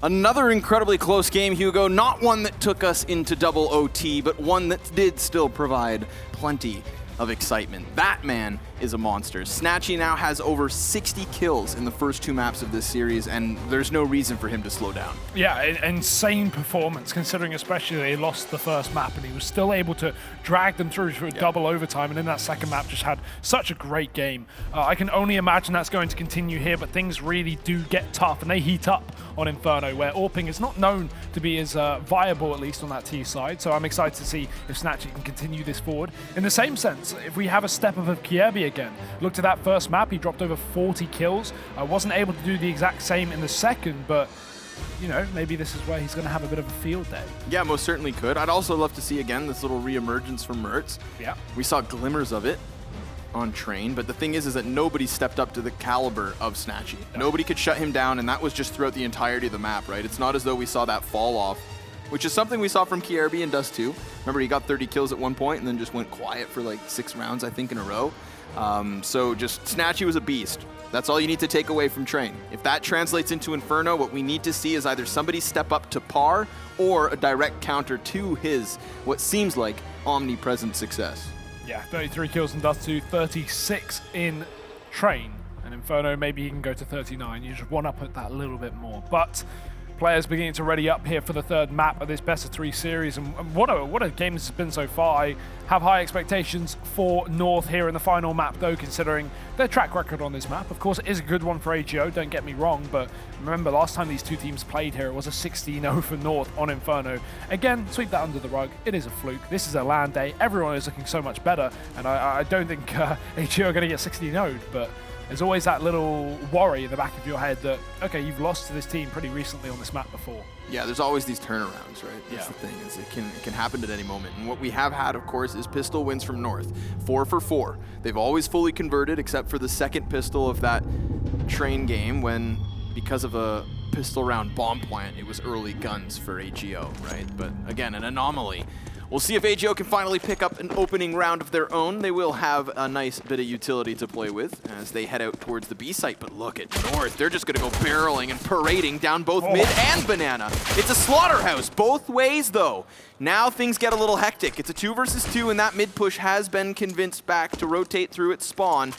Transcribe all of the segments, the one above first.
Another incredibly close game, Hugo. Not one that took us into double OT, but one that did still provide plenty of excitement. That man is a monster. Snatchy now has over 60 kills in the first 2 maps of this series, and there's no reason for him to slow down. Yeah, insane performance, considering especially they lost the first map, and he was still able to drag them through to a double overtime, and in that second map just had such a great game. I can only imagine that's going to continue here, but things really do get tough, and they heat up on Inferno, where Orping is not known to be as viable, at least on that T side, so I'm excited to see if Snatchy can continue this forward. In the same sense, if we have a step up of Kierby again, looked at that first map, he dropped over 40 kills. I wasn't able to do the exact same in the second, but you know, maybe this is where he's going to have a bit of a field day. Yeah, most certainly could. I'd also love to see, again, this little re-emergence from Mertz. Yeah. We saw glimmers of it on Train, but the thing is that nobody stepped up to the caliber of Snatchy. No. Nobody could shut him down, and that was just throughout the entirety of the map, right? It's not as though we saw that fall off, which is something we saw from Kierby and Dust 2. Remember, he got 30 kills at one point and then just went quiet for like 6 rounds, I think, in a row. So just Snatchy was a beast. That's all you need to take away from Train. If that translates into Inferno, what we need to see is either somebody step up to par or a direct counter to his, what seems like, omnipresent success. Yeah, 33 kills in Dust 2, 36 in Train. And Inferno, maybe he can go to 39. You just want to put that a little bit more. But players beginning to ready up here for the third map of this best of 3 series, and what a game this has been so far. I have high expectations for North here in the final map, though, considering their track record on this map. Of course, it is a good one for AGO, don't get me wrong, but remember last time these two teams played here, it was a 16-0 for North on Inferno. Again, sweep that under the rug. It is a fluke. This is a LAN day. Everyone is looking so much better, and I don't think AGO are going to get 16-0'd, but there's always that little worry in the back of your head that, okay, you've lost to this team pretty recently on this map before. Yeah, there's always these turnarounds, right? That's the thing, is it can happen at any moment. And what we have had, of course, is pistol wins from North. 4 for 4. They've always fully converted, except for the second pistol of that Train game when, because of a pistol round bomb plant, it was early guns for AGO, right? But again, an anomaly. We'll see if AGO can finally pick up an opening round of their own. They will have a nice bit of utility to play with as they head out towards the B site. But look at North. They're just going to go barreling and parading down both mid and banana. It's a slaughterhouse both ways, though. Now things get a little hectic. It's a 2 versus 2, and that mid push has been convinced back to rotate through its spawn,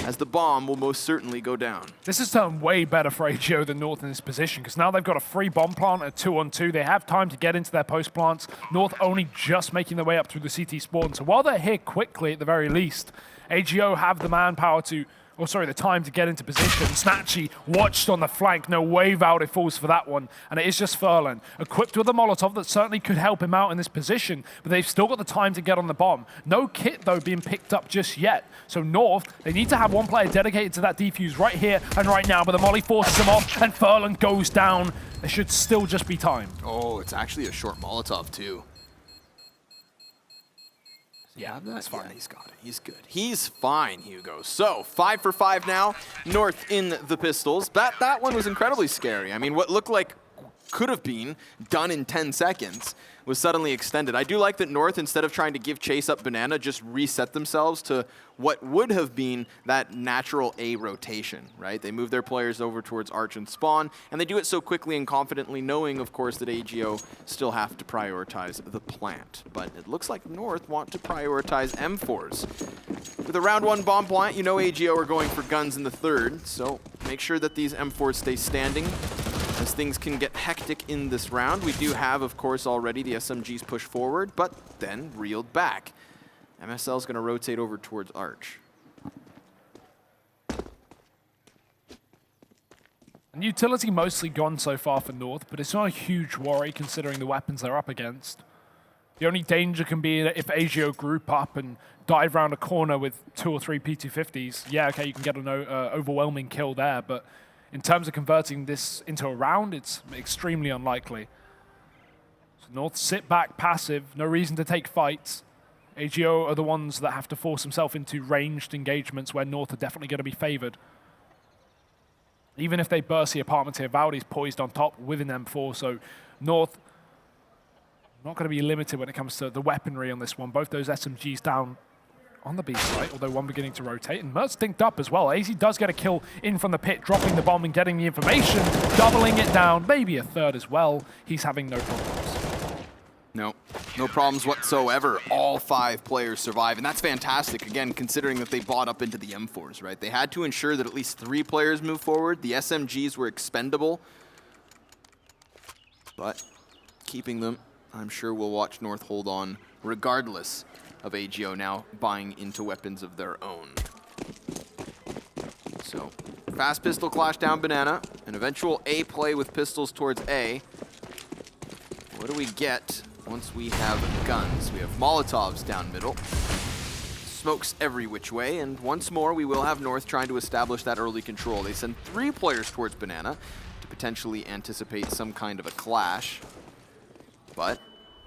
as the bomb will most certainly go down. This has turned way better for AGO than North in this position, because now they've got a free bomb plant at 2-on-2. They have time to get into their post plants. North only just making their way up through the CT spawn. So while they're here quickly, at the very least, AGO have the manpower to, the time to get into position. Snatchy watched on the flank. No wave out, it falls for that one. And it is just Furlan, equipped with a Molotov that certainly could help him out in this position, but they've still got the time to get on the bomb. No kit, though, being picked up just yet. So North, they need to have one player dedicated to that defuse right here and right now, but the molly forces him off, and Furlan goes down. There should still just be time. Oh, it's actually a short Molotov, too. Yeah, that's fine. Yeah, he's got it. He's good. He's fine, Hugo. So, 5 for 5 now. North in the pistols. That one was incredibly scary. I mean, what looked like could have been done in 10 seconds was suddenly extended. I do like that North, instead of trying to give chase up banana, just reset themselves to what would have been that natural A rotation, right? They move their players over towards Arch and Spawn, and they do it so quickly and confidently, knowing, of course, that AGO still have to prioritize the plant. But it looks like North want to prioritize M4s. With a round 1 bomb plant, you know AGO are going for guns in the third, so make sure that these M4s stay standing, as things can get hectic in this round. We do have, of course, already the SMGs push forward, but then reeled back. MSL is going to rotate over towards Arch. And utility mostly gone so far for North, but it's not a huge worry considering the weapons they're up against. The only danger can be if AGO group up and dive around a corner with 2 or 3 P250s. Yeah, okay, you can get an overwhelming kill there, but in terms of converting this into a round, it's extremely unlikely. So North sit back passive, no reason to take fights. AGO are the ones that have to force themselves into ranged engagements where North are definitely going to be favored. Even if they burst the apartment here, Valdi's poised on top with an M4, so North not going to be limited when it comes to the weaponry on this one. Both those SMGs down on the B site, although one beginning to rotate, and Mert's dinked up as well. AZ does get a kill in from the pit, dropping the bomb and getting the information, doubling it down, maybe a third as well. He's having no problems. No problems whatsoever. All 5 players survive, and that's fantastic, again, considering that they bought up into the M4s, right? They had to ensure that at least 3 players move forward. The SMGs were expendable, but keeping them, I'm sure we'll watch North hold on regardless of AGO now buying into weapons of their own. So, fast pistol clash down Banana, an eventual A play with pistols towards A. What do we get once we have guns? We have Molotovs down middle, smokes every which way, and once more we will have North trying to establish that early control. They send 3 players towards Banana to potentially anticipate some kind of a clash, but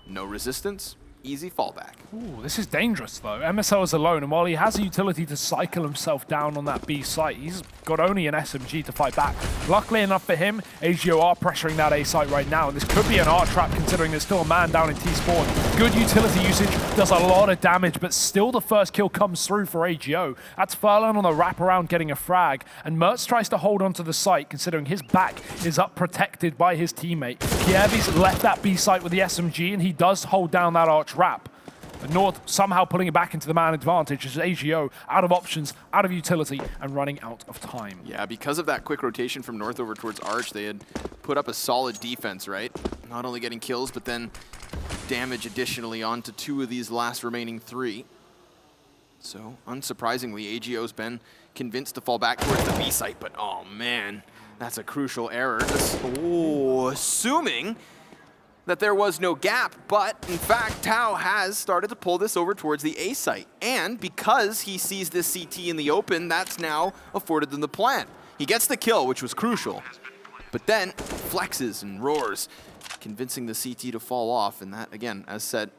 no resistance. Easy fallback. Ooh, this is dangerous though. MSL is alone, and while he has a utility to cycle himself down on that B site, he's got only an SMG to fight back. Luckily enough for him, AGO are pressuring that A site right now, and this could be an R trap considering there's still a man down in T-spawn. Good utility usage, does a lot of damage, but still the first kill comes through for AGO. That's Furlan on the wraparound getting a frag, and Mertz tries to hold onto the site considering his back is up protected by his teammate. Kievi's left that B site with the SMG, and he does hold down that arch wrap. But North somehow pulling it back into the man advantage as AGO out of options, out of utility, and running out of time. Yeah, because of that quick rotation from North over towards Arch, they had put up a solid defense, right? Not only getting kills, but then damage additionally onto 2 of these last remaining 3. So, unsurprisingly, AGO's been convinced to fall back towards the B site, but oh man, that's a crucial error. Assuming that there was no gap, but in fact, Tao has started to pull this over towards the A site. And because he sees this CT in the open, that's now afforded them the plant. He gets the kill, which was crucial, but then flexes and roars, convincing the CT to fall off. And that, again, as said,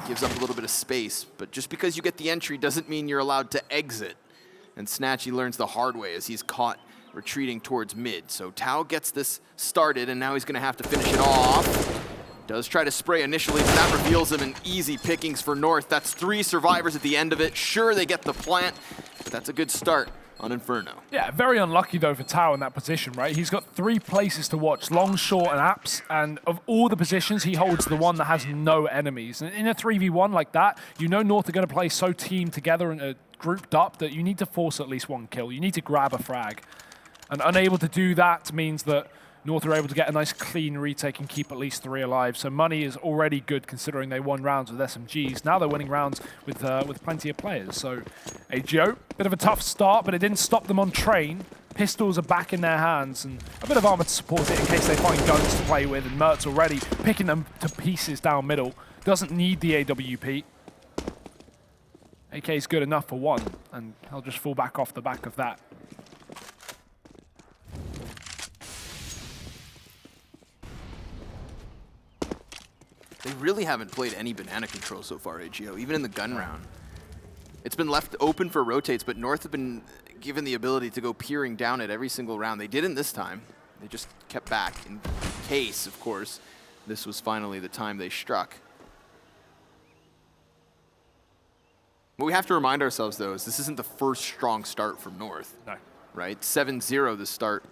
gives up a little bit of space. But just because you get the entry doesn't mean you're allowed to exit. And Snatchy learns the hard way as he's caught retreating towards mid. So Tao gets this started, and now he's gonna have to finish it off. Does try to spray initially, but that reveals him in easy pickings for North. That's 3 survivors at the end of it. Sure, they get the plant, but that's a good start on Inferno. Yeah, very unlucky though for Tao in that position, right? He's got 3 places to watch, long, short, and apps, and of all the positions, he holds the one that has no enemies. And in a 3v1 like that, you know North are gonna play so teamed together and grouped up that you need to force at least 1 kill. You need to grab a frag. And unable to do that means that North are able to get a nice clean retake and keep at least 3 alive. So money is already good considering they won rounds with SMGs. Now they're winning rounds with plenty of players. So AGO, bit of a tough start, but it didn't stop them on train. Pistols are back in their hands and a bit of armor to support it in case they find guns to play with. And Mertz already picking them to pieces down middle. Doesn't need the AWP. AK is good enough for 1, and he'll just fall back off the back of that. They really haven't played any banana control so far, AGO, even in the gun round. It's been left open for rotates, but North have been given the ability to go peering down at every single round. They didn't this time. They just kept back in case, of course, this was finally the time they struck. What we have to remind ourselves, though, is this isn't the first strong start from North. No. Right? 7-0 the start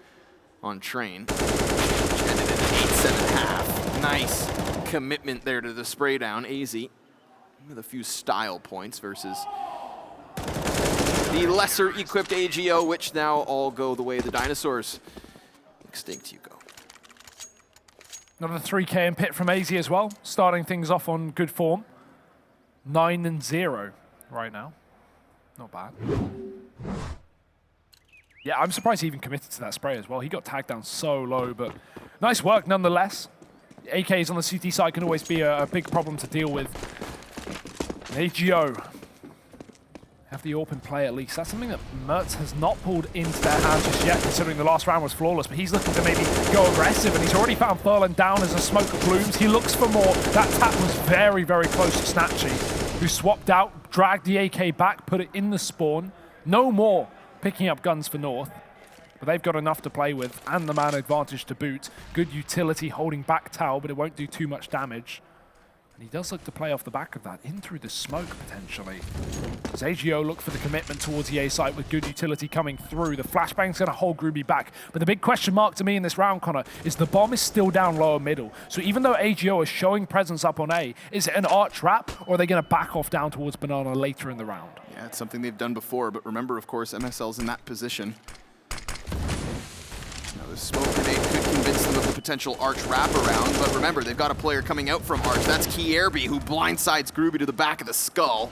on Train. Which ended in an 8-7 half. Nice commitment there to the spray down. AZ with a few style points versus the lesser equipped AGO, which now all go the way of the dinosaurs. Extinct you go. Another 3K in pit from AZ as well, starting things off on good form. 9-0 right now. Not bad. Yeah, I'm surprised he even committed to that spray as well. He got tagged down so low, but nice work nonetheless. AKs on the CT side can always be a big problem to deal with. AGO have the open play at least. That's something that Mertz has not pulled into their hands just yet, considering the last round was flawless, but he's looking to maybe go aggressive, and he's already found Furlan down as a smoke blooms. He looks for more. That tap was very, very close to Snatchy, who swapped out, dragged the AK back, put it in the spawn. No more picking up guns for North. But they've got enough to play with, and the man advantage to boot. Good utility holding back Tao, but it won't do too much damage. And he does look to play off the back of that, in through the smoke, potentially. As AGO look for the commitment towards the A site with good utility coming through. The flashbang's going to hold Groovy back. But the big question mark to me in this round, Connor, is the bomb is still down lower middle. So even though AGO is showing presence up on A, is it an arch trap, or are they going to back off down towards Banana later in the round? Yeah, it's something they've done before, but remember, of course, MSL's in that position. Now, the smoke grenade could convince them of the potential arch wraparound, but remember, they've got a player coming out from arch. That's Kierby, who blindsides Groovy to the back of the skull.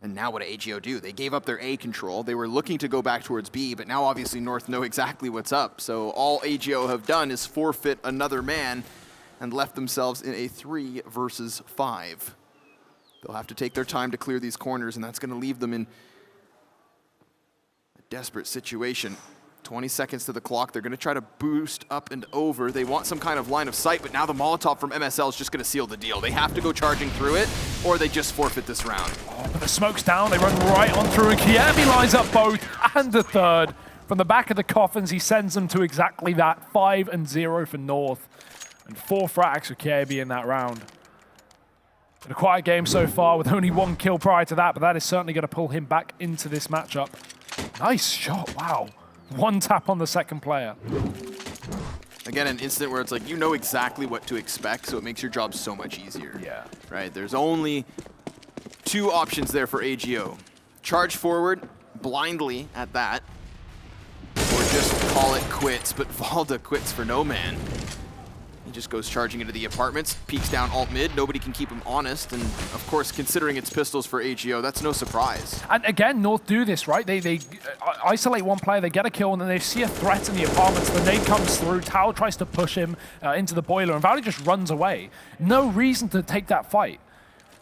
And now what do AGO do? They gave up their A control. They were looking to go back towards B, but now obviously North know exactly what's up. So all AGO have done is forfeit another man and left themselves in a 3 versus 5. They'll have to take their time to clear these corners, and that's going to leave them in a desperate situation. 20 seconds to the clock. They're going to try to boost up and over. They want some kind of line of sight, but now the Molotov from MSL is just going to seal the deal. They have to go charging through it, or they just forfeit this round. Oh, but the smoke's down. They run right on through, and Kierby lines up both and the third. From the back of the coffins, he sends them to exactly that. 5-0 for North, and 4 frags for Kierby in that round. Been a quiet game so far with only 1 kill prior to that, but that is certainly going to pull him back into this matchup. Nice shot, wow. 1 tap on the second player. Again, an instant where it's like, you know exactly what to expect, so it makes your job so much easier. Yeah. Right, there's only 2 options there for AGO. Charge forward, blindly at that, or just call it quits, but Valda quits for no man. He just goes charging into the apartments, peeks down alt mid, nobody can keep him honest, and of course, considering it's pistols for AGO, that's no surprise. And again, North do this, right? They isolate one player, they get a kill, and then they see a threat in the apartments. The nade comes through, Tao tries to push him into the boiler, and Valley just runs away. No reason to take that fight.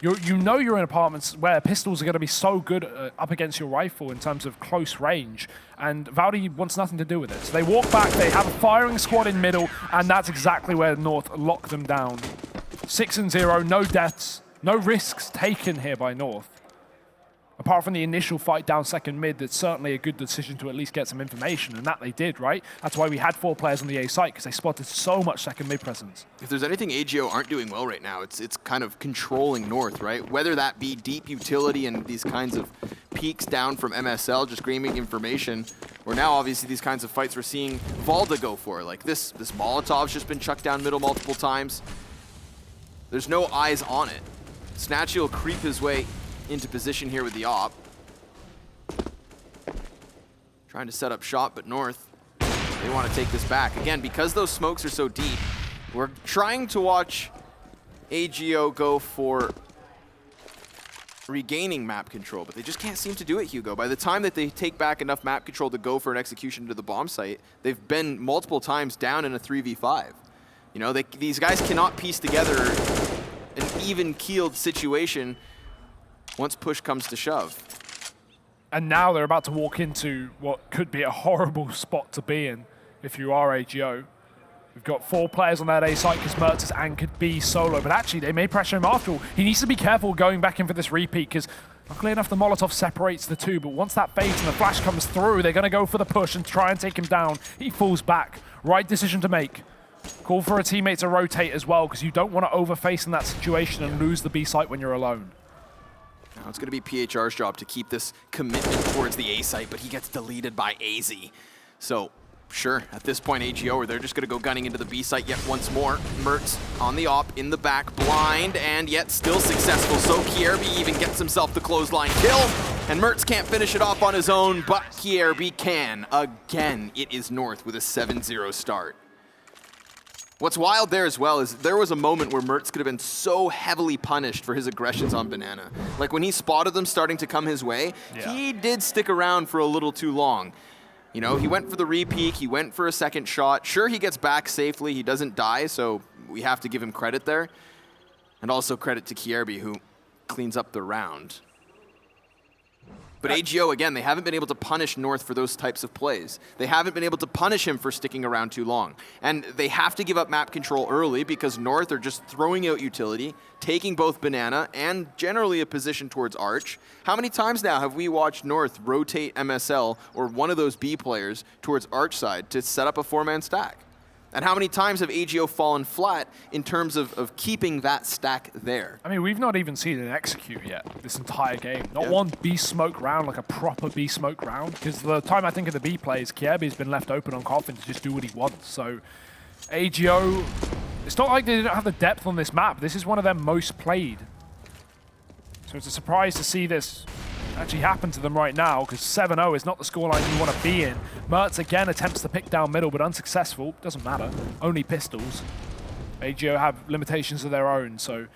You know you're in apartments where pistols are going to be so good up against your rifle in terms of close range, and Valdi wants nothing to do with it. So they walk back, they have a firing squad in middle, and that's exactly where North lock them down. 6-0, no deaths, no risks taken here by North. Apart from the initial fight down second mid, that's certainly a good decision to at least get some information, and that they did, right? That's why we had 4 players on the A site, because they spotted so much second mid presence. If there's anything AGO aren't doing well right now, it's kind of controlling North, right? Whether that be deep utility and these kinds of peaks down from MSL, just gleaming information, or now obviously these kinds of fights we're seeing Valda go for. Like this Molotov's just been chucked down middle multiple times. There's no eyes on it. Snatchy will creep his way into position here with the op. Trying to set up shot, but North, they want to take this back. Again, because those smokes are so deep, we're trying to watch AGO go for regaining map control, but they just can't seem to do it, Hugo. By the time that they take back enough map control to go for an execution to the bomb site, they've been multiple times down in a 3v5. You know, these guys cannot piece together an even-keeled situation once push comes to shove. And now they're about to walk into what could be a horrible spot to be in if you are AGO. We've got 4 players on that A site because Mertz is anchored B solo, but actually they may pressure him after all. He needs to be careful going back in for this repeat because luckily enough the Molotov separates the 2, but once that fades and the flash comes through, they're going to go for the push and try and take him down. He falls back. Right decision to make. Call for a teammate to rotate as well because you don't want to overface in that situation and lose the B site when you're alone. Now it's going to be PHR's job to keep this commitment towards the A site, but he gets deleted by AZ. So, sure, at this point, AGO, they're just going to go gunning into the B site yet once more. Mertz on the op, in the back, blind, and yet still successful. So Kierby even gets himself the clothesline kill, and Mertz can't finish it off on his own, but Kierby can. Again, it is North with a 7-0 start. What's wild there as well is there was a moment where Mertz could have been so heavily punished for his aggressions on Banana. Like when he spotted them starting to come his way, he did stick around for a little too long. You know, he went for the re-peek, he went for a second shot. Sure, he gets back safely, he doesn't die, so we have to give him credit there. And also credit to Kierby, who cleans up the round. But AGO, again, they haven't been able to punish North for those types of plays. They haven't been able to punish him for sticking around too long. And they have to give up map control early because North are just throwing out utility, taking both Banana and generally a position towards Arch. How many times now have we watched North rotate MSL or one of those B players towards Arch side to set up a 4-man stack? And how many times have AGO fallen flat in terms of keeping that stack there? I mean, we've not even seen it execute yet this entire game. Not one B smoke round, like a proper B smoke round. Because the time I think of the B plays, Kiebe's been left open on Coffin to just do what he wants. So AGO, it's not like they don't have the depth on this map. This is one of their most played. So it's a surprise to see this actually happen to them right now, because 7-0 is not the scoreline you want to be in. Mertz again attempts to pick down middle, but unsuccessful. Doesn't matter. Only pistols. AGO have limitations of their own, so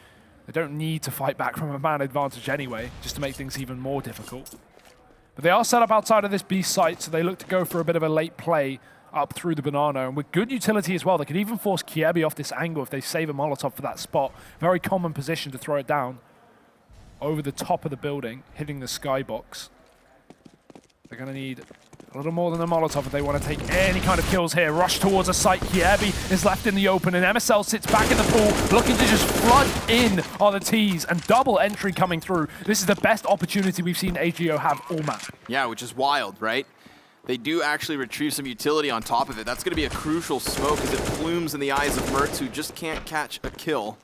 they don't need to fight back from a man advantage anyway, just to make things even more difficult. But they are set up outside of this B site, so they look to go for a bit of a late play up through the banana, and with good utility as well. They could even force Kiebe off this angle if they save a Molotov for that spot. Very common position to throw it down. Over the top of the building, hitting the skybox. They're going to need a little more than a Molotov if they want to take any kind of kills here. Rush towards a site. Kiebe is left in the open, and MSL sits back in the pool, looking to just flood in on the T's, and double entry coming through. This is the best opportunity we've seen AGO have all map. Yeah, which is wild, right? They do actually retrieve some utility on top of it. That's going to be a crucial smoke as it plumes in the eyes of Mertz, who just can't catch a kill.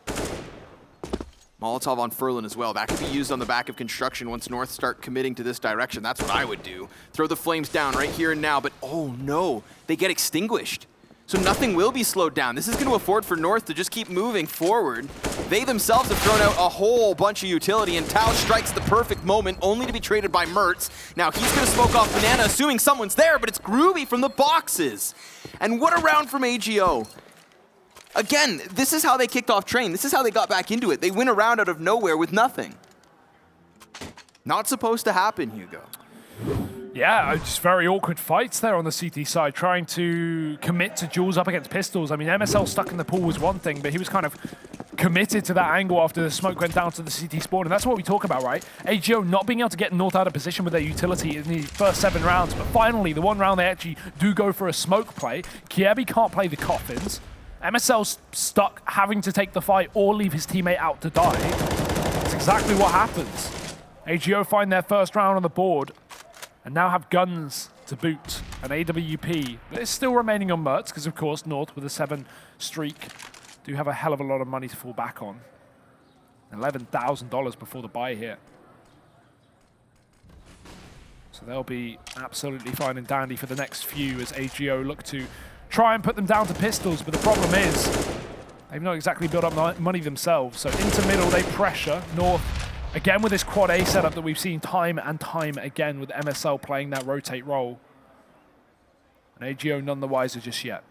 Molotov on Furlan as well. That could be used on the back of construction once North start committing to this direction. That's what I would do. Throw the flames down right here and now, but oh no, they get extinguished. So nothing will be slowed down. This is going to afford for North to just keep moving forward. They themselves have thrown out a whole bunch of utility, and Tao strikes the perfect moment, only to be traded by Mertz. Now he's going to smoke off Banana, assuming someone's there, but it's Groovy from the boxes. And what a round from AGO. Again, this is how they kicked off Train. This is how they got back into it. They win a round out of nowhere with nothing. Not supposed to happen, Hugo. Yeah, just very awkward fights there on the CT side, trying to commit to duels up against pistols. I mean, MSL stuck in the pool was one thing, but he was kind of committed to that angle after the smoke went down to the CT spawn, and that's what we talk about, right? AGO not being able to get North out of position with their utility in the first 7 rounds, but finally, the one round they actually do go for a smoke play. Kiebe can't play the coffins. MSL's stuck having to take the fight or leave his teammate out to die. That's exactly what happens. AGO find their first round on the board and now have guns to boot. An AWP that is still remaining on Mertz because, of course, North with a 7 streak do have a hell of a lot of money to fall back on. $11,000 before the buy here. So they'll be absolutely fine and dandy for the next few as AGO look to try and put them down to pistols, but the problem is they've not exactly built up money themselves. So into middle, they pressure. North, again with this quad A setup that we've seen time and time again with MSL playing that rotate role. And AGO none the wiser just yet.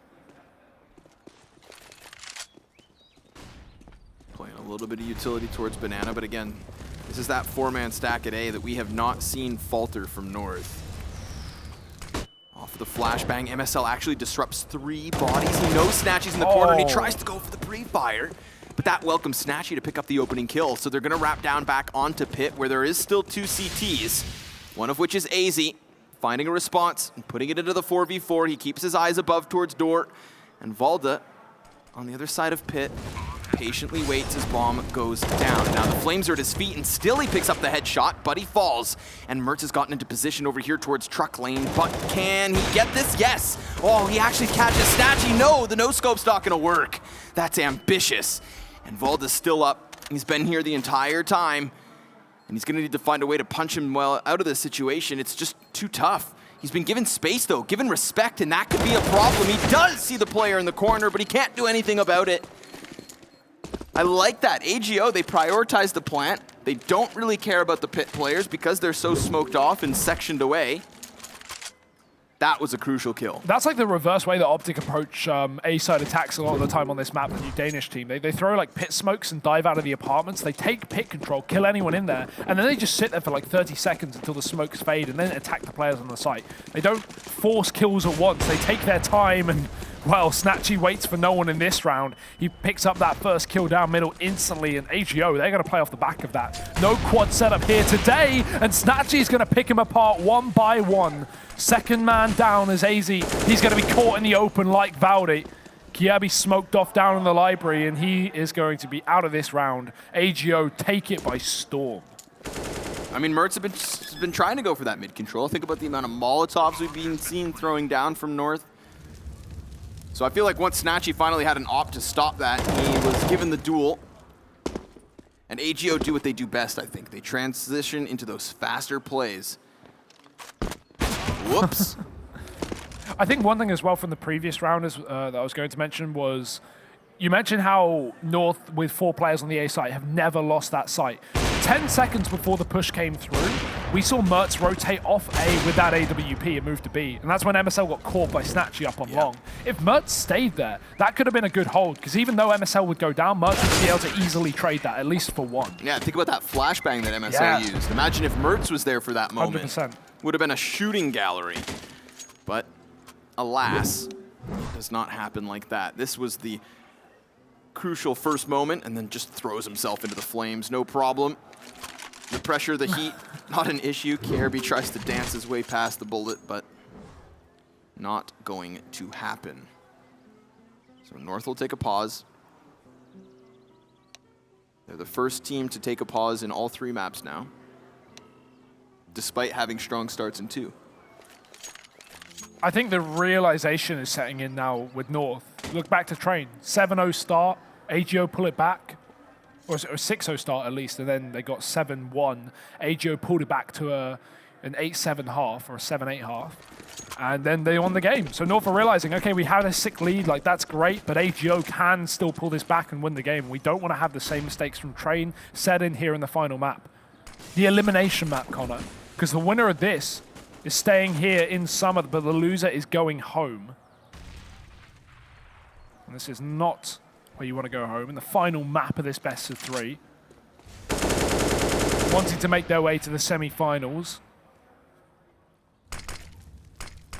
Playing a little bit of utility towards Banana, but again, this is that 4-man stack at A that we have not seen falter from North. Off the flashbang, MSL actually disrupts 3 bodies. He knows Snatchy's in the corner, and he tries to go for the pre-fire, but that welcomes Snatchy to pick up the opening kill. So they're going to wrap down back onto Pit, where there is still 2 CTs, one of which is AZ, finding a response and putting it into the 4v4. He keeps his eyes above towards Dort, and Valda on the other side of Pit patiently waits as bomb goes down. Now the flames are at his feet, and still he picks up the headshot, but he falls. And Mertz has gotten into position over here towards truck lane, but can he get this? Yes! Oh, he actually catches Snatchy. No, the no-scope's not gonna work. That's ambitious. And Valda's still up. He's been here the entire time, and he's gonna need to find a way to punch him well out of this situation. It's just too tough. He's been given space though, given respect, and that could be a problem. He does see the player in the corner, but he can't do anything about it. I like that. AGO, they prioritize the plant. They don't really care about the Pit players because they're so smoked off and sectioned away. That was a crucial kill. That's like the reverse way that Optic approach A-side attacks a lot of the time on this map, the new Danish team. They throw like pit smokes and dive out of the apartments. They take pit control, kill anyone in there, and then they just sit there for like 30 seconds until the smokes fade and then attack the players on the site. They don't force kills at once. They take their time, and well, Snatchy waits for no one in this round. He picks up that first kill down middle instantly, and AGO, they're going to play off the back of that. No quad setup here today, and Snatchy's going to pick him apart one by one. Second man down as AZ. He's going to be caught in the open like Valdi. Kiebe smoked off down in the library, and he is going to be out of this round. AGO take it by storm. I mean, Mertz has been trying to go for that mid control. Think about the amount of Molotovs we've been seen throwing down from North. So I feel like once Snatchy finally had an op to stop that, he was given the duel. And AGO do what they do best, I think. They transition into those faster plays. Whoops. I think one thing as well from the previous round is, that I was going to mention was, you mentioned how North, with 4 players on the A site, have never lost that site. 10 seconds before the push came through, we saw Mertz rotate off A with that AWP and move to B. And that's when MSL got caught by Snatchy up on long. If Mertz stayed there, that could have been a good hold, because even though MSL would go down, Mertz would be able to easily trade that, at least for 1. Yeah, think about that flashbang that MSL used. Imagine if Mertz was there for that moment. 100%. Would have been a shooting gallery. But alas, it does not happen like that. This was the crucial first moment, and then just throws himself into the flames, no problem. The pressure, the heat, not an issue. KRB tries to dance his way past the bullet, but not going to happen. So North will take a pause. They're the first team to take a pause in all 3 maps now, despite having strong starts in 2. I think the realization is setting in now with North. Look back to Train, 7-0 start, AGO pull it back, or 6-0 start at least, and then they got 7-1. AGO pulled it back to an 8-7 half, or a 7-8 half, and then they won the game. So North are realizing, okay, we had a sick lead, like that's great, but AGO can still pull this back and win the game. We don't want to have the same mistakes from Train set in here in the final map. The elimination map, Connor, because the winner of this is staying here in summer, but the loser is going home. And this is not where you want to go home. In the final map of this best of 3. Wanting to make their way to the semi-finals.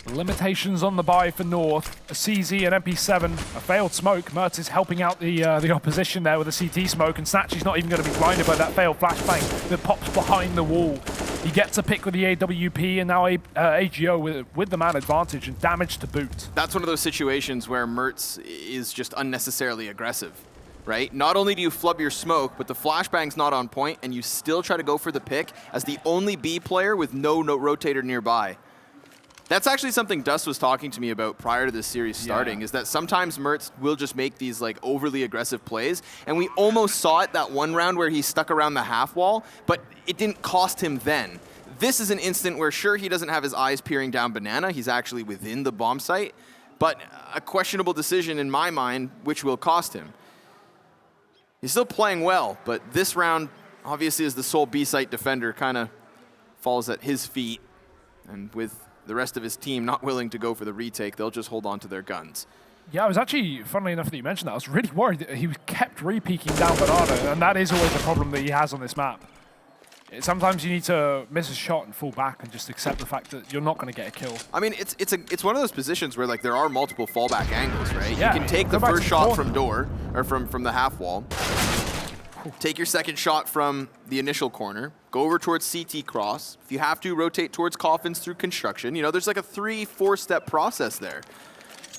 Limitations on the buy for North. A CZ, an MP7, a failed smoke. Mertz is helping out the opposition there with a CT smoke, and Snatchy's not even going to be blinded by that failed flashbang that pops behind the wall. He gets a pick with the AWP, and now AGO with the man advantage and damage to boot. That's one of those situations where Mertz is just unnecessarily aggressive, right? Not only do you flub your smoke, but the flashbang's not on point, and you still try to go for the pick as the only B player with no rotator nearby. That's actually something Dust was talking to me about prior to this series starting, is that sometimes Mertz will just make these like overly aggressive plays, and we almost saw it that one round where he stuck around the half wall, but it didn't cost him then. This is an instant where sure, he doesn't have his eyes peering down Banana, he's actually within the bomb site, but a questionable decision in my mind, which will cost him. He's still playing well, but this round, obviously as the sole B site defender, kind of falls at his feet, and with the rest of his team not willing to go for the retake, they'll just hold on to their guns. Yeah, I was actually, funnily enough that you mentioned that, I was really worried that he kept re-peeking down Banana, and that is always a problem that he has on this map. Sometimes you need to miss a shot and fall back and just accept the fact that you're not going to get a kill. I mean, it's one of those positions where like there are multiple fallback angles, right? Yeah, you can take the first shot from door, or from the half wall. Take your second shot from the initial corner, go over towards CT cross. If you have to, rotate towards coffins through construction. You know, there's like a 3-4 step process there.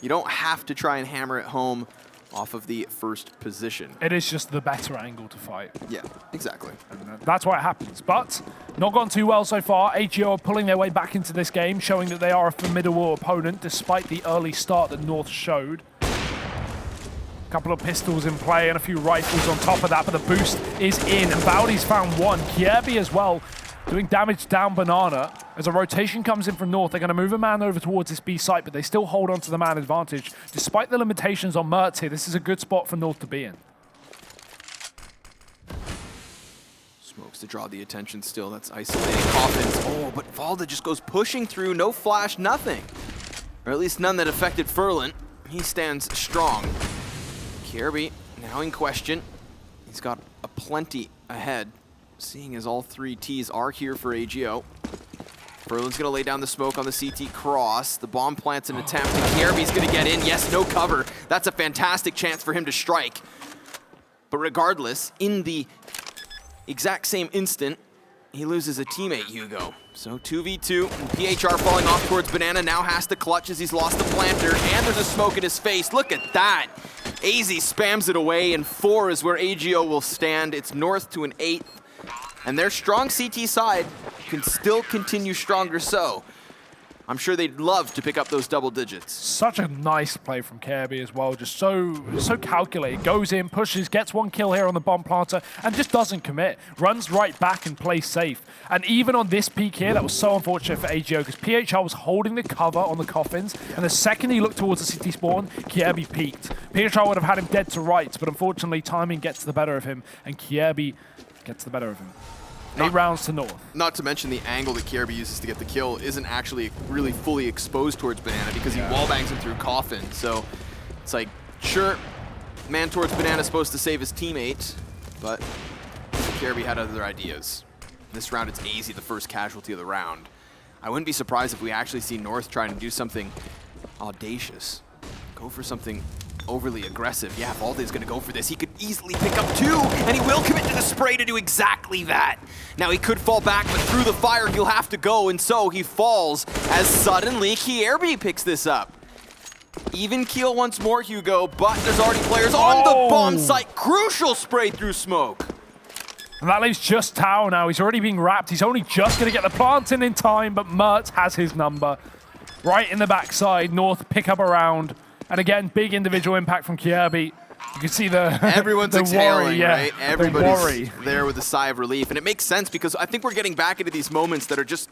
You don't have to try and hammer it home off of the first position. It is just the better angle to fight. Yeah, exactly. And that's why it happens. But not gone too well so far. AGO are pulling their way back into this game, showing that they are a formidable opponent despite the early start that North showed. A couple of pistols in play and a few rifles on top of that, but the boost is in, and Bowdy's found one. KRB as well, doing damage down Banana. As a rotation comes in from North, they're going to move a man over towards this B site, but they still hold on to the man advantage. Despite the limitations on Mertz here, this is a good spot for North to be in. Smokes to draw the attention still, that's isolating coffins. Oh, but Valda just goes pushing through, no flash, nothing. Or at least none that affected Furlan. He stands strong. KRB now in question. He's got a plenty ahead, seeing as all 3 Ts are here for AGO. Furlan's gonna lay down the smoke on the CT cross. The bomb plants an attempt, and KRB's gonna get in. Yes, no cover. That's a fantastic chance for him to strike. But regardless, in the exact same instant, he loses a teammate, Hugo. So 2v2, and PHR falling off towards Banana now has to clutch as he's lost the planter, and there's a smoke in his face. Look at that. AZ spams it away, and 4 is where AGO will stand. It's North to an 8th, and their strong CT side can still continue stronger so. I'm sure they'd love to pick up those double digits. Such a nice play from Kirby as well, just so calculated. Goes in, pushes, gets one kill here on the bomb planter, and just doesn't commit. Runs right back and plays safe. And even on this peak here, that was so unfortunate for AGO, because PHR was holding the cover on the coffins, and the second he looked towards the city spawn, Kirby peeked. PHR would have had him dead to rights, but unfortunately timing gets the better of him, and Kirby gets the better of him. 8 rounds to North. Not to mention the angle that Kirby uses to get the kill isn't actually really fully exposed towards Banana because he wallbangs him through Coffin. So it's like, sure, man towards Banana's supposed to save his teammate, but Kirby had other ideas. This round, it's easy, the first casualty of the round. I wouldn't be surprised if we actually see North trying to do something audacious. Go for something overly aggressive. Yeah, Valde's gonna go for this. He could easily pick up 2, and he will commit to the spray to do exactly that. Now he could fall back, but through the fire he'll have to go, and so he falls as suddenly Kirby picks this up. Even keel once more, Hugo, but there's already players on the bomb site. Crucial spray through smoke. And that leaves just Tao now. He's already being wrapped. He's only just going to get the plant in time, but Mert has his number. Right in the backside, North pick up a round. And again, big individual impact from Kirby. You can see the everyone's the exhaling, worry, yeah, right? Everybody's there with a sigh of relief. And it makes sense because I think we're getting back into these moments that are just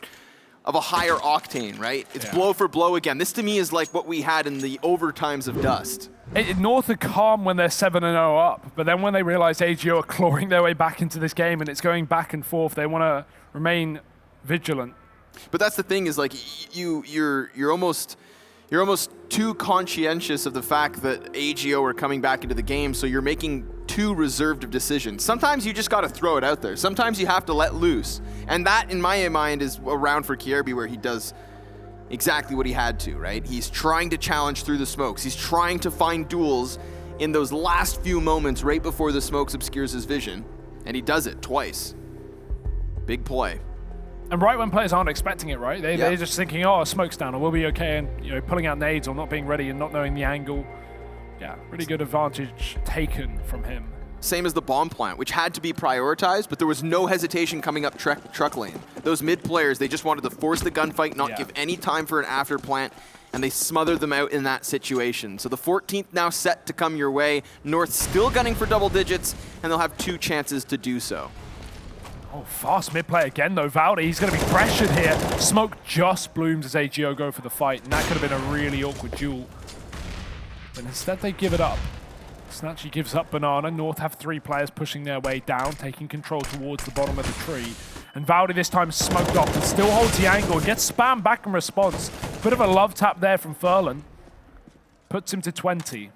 of a higher octane, right? It's blow for blow again. This to me is like what we had in the overtimes of Dust. North are calm when they're 7-0 up, but then when they realize AGO are clawing their way back into this game and it's going back and forth, they want to remain vigilant. But that's the thing is like you're almost too conscientious of the fact that AGO are coming back into the game, so you're making too reserved of decisions. Sometimes you just got to throw it out there. Sometimes you have to let loose. And that, in my mind, is a round for Kirby where he does exactly what he had to, right? He's trying to challenge through the smokes. He's trying to find duels in those last few moments right before the smokes obscures his vision. And he does it twice. Big play. And right when players aren't expecting it, right? They're just thinking, oh, smoke's down, or we'll be okay, and pulling out nades or not being ready and not knowing the angle. Yeah, really good advantage taken from him. Same as the bomb plant, which had to be prioritized, but there was no hesitation coming up truck lane. Those mid players, they just wanted to force the gunfight, not give any time for an after plant, and they smothered them out in that situation. So the 14th now set to come your way. North still gunning for double digits, and they'll have 2 chances to do so. Oh, fast mid play again though. Valde, he's going to be pressured here. Smoke just blooms as AGO go for the fight, and that could have been a really awkward duel. But instead they give it up. Snatchy gives up Banana. North have 3 players pushing their way down, taking control towards the bottom of the tree. And Valde this time smoked off and still holds the angle and gets spammed back in response. Bit of a love tap there from Furlan. Puts him to 20.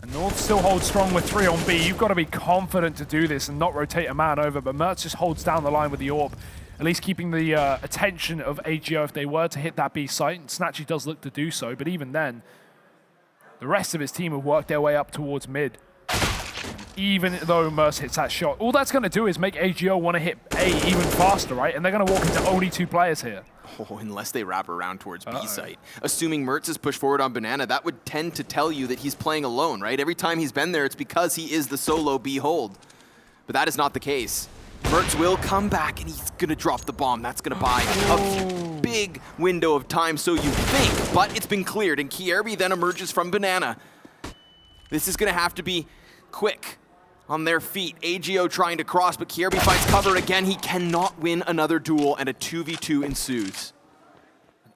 And North still holds strong with 3 on B. You've got to be confident to do this and not rotate a man over, but Mertz just holds down the line with the AWP, at least keeping the attention of AGO if they were to hit that B site. And Snatchy does look to do so, but even then, the rest of his team have worked their way up towards mid. Even though Mertz hits that shot, all that's going to do is make AGO want to hit A even faster, right? And they're going to walk into only 2 players here. Oh, unless they wrap around towards B site. Assuming Mertz is pushed forward on Banana, that would tend to tell you that he's playing alone, right? Every time he's been there, it's because he is the solo B hold. But that is not the case. Mertz will come back, and he's going to drop the bomb. That's going to buy a big window of time, so you think. But it's been cleared, and Kirby then emerges from Banana. This is going to have to be quick on their feet. AGO trying to cross, but Kirby finds cover again. He cannot win another duel, and a 2v2 ensues.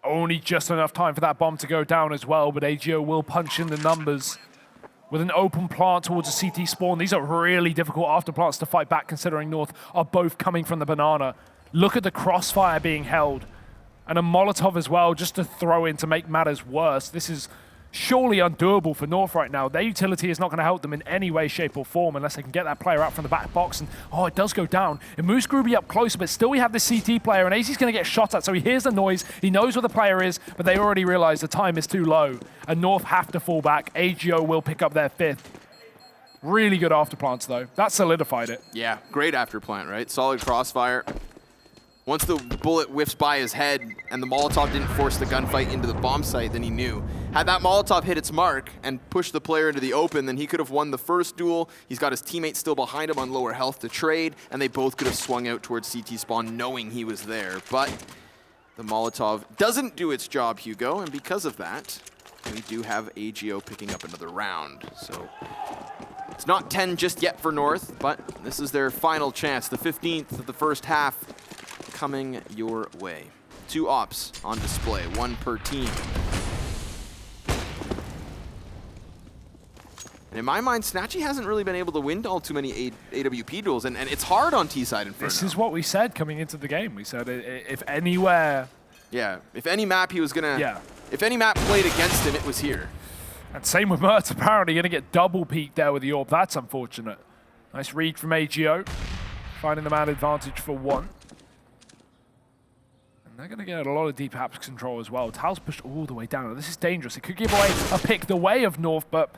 Only just enough time for that bomb to go down as well, but AGO will punch in the numbers. With an open plant towards a CT spawn, these are really difficult after plants to fight back, considering North are both coming from the Banana. Look at the crossfire being held. And a Molotov as well, just to throw in to make matters worse. This is surely undoable for North right now. Their utility is not going to help them in any way, shape, or form unless they can get that player out from the back box. And oh, it does go down. It moves Groovy up closer, but still we have the CT player, and AZ's going to get shot at. So he hears the noise, he knows where the player is, but they already realize the time is too low. And North have to fall back. AGO will pick up their 5th. Really good afterplants, though. That solidified it. Yeah, great afterplant, right? Solid crossfire. Once the bullet whiffs by his head and the Molotov didn't force the gunfight into the bomb site, then he knew. Had that Molotov hit its mark and pushed the player into the open, then he could have won the first duel. He's got his teammate still behind him on lower health to trade, and they both could have swung out towards CT spawn knowing he was there. But The Molotov doesn't do its job, Hugo, and because of that, we do have AGO picking up another round. So it's not 10 just yet for North, but this is their final chance. The 15th of the first half coming your way. 2 ops on display, 1 per team. And in my mind, Snatchy hasn't really been able to win all too many AWP duels, and it's hard on T-side Inferno. This is what we said coming into the game. We said if anywhere... Yeah, if any map he was gonna... Yeah. If any map played against him, it was here. And same with Mertz, apparently going to get double peaked there with the AWP. That's unfortunate. Nice read from AGO, finding the man advantage for 1. And they're going to get a lot of deep haps control as well. Tal's pushed all the way down. This is dangerous. It could give away a pick the way of North, but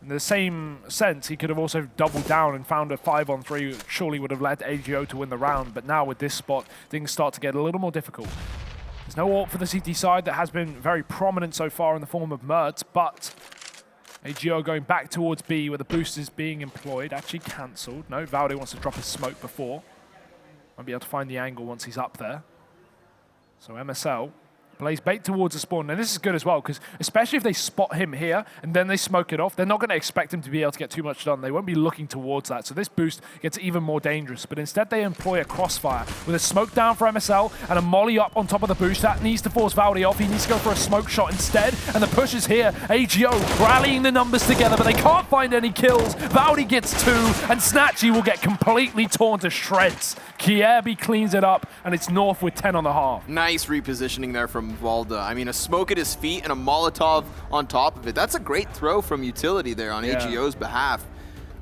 in the same sense, he could have also doubled down and found a 5-on-3, which surely would have led AGO to win the round. But now with this spot, things start to get a little more difficult. There's no AWP for the CT side that has been very prominent so far in the form of Mertz, but AGO going back towards B where the boost is being employed, actually cancelled. No, Valde wants to drop his smoke before. Won't be able to find the angle once he's up there. So MSL plays bait towards the spawn. And this is good as well, because especially if they spot him here and then they smoke it off, they're not going to expect him to be able to get too much done. They won't be looking towards that. So this boost gets even more dangerous. But instead they employ a crossfire with a smoke down for MSL and a molly up on top of the boost. That needs to force Valde off. He needs to go for a smoke shot instead. And the push is here. AGO rallying the numbers together, but they can't find any kills. Valde gets 2, and Snatchy will get completely torn to shreds. Kiebi cleans it up, and it's North with 10 on the half. Nice repositioning there from Valde. I mean, a smoke at his feet and a Molotov on top of it. That's a great throw from utility there on AGO's behalf.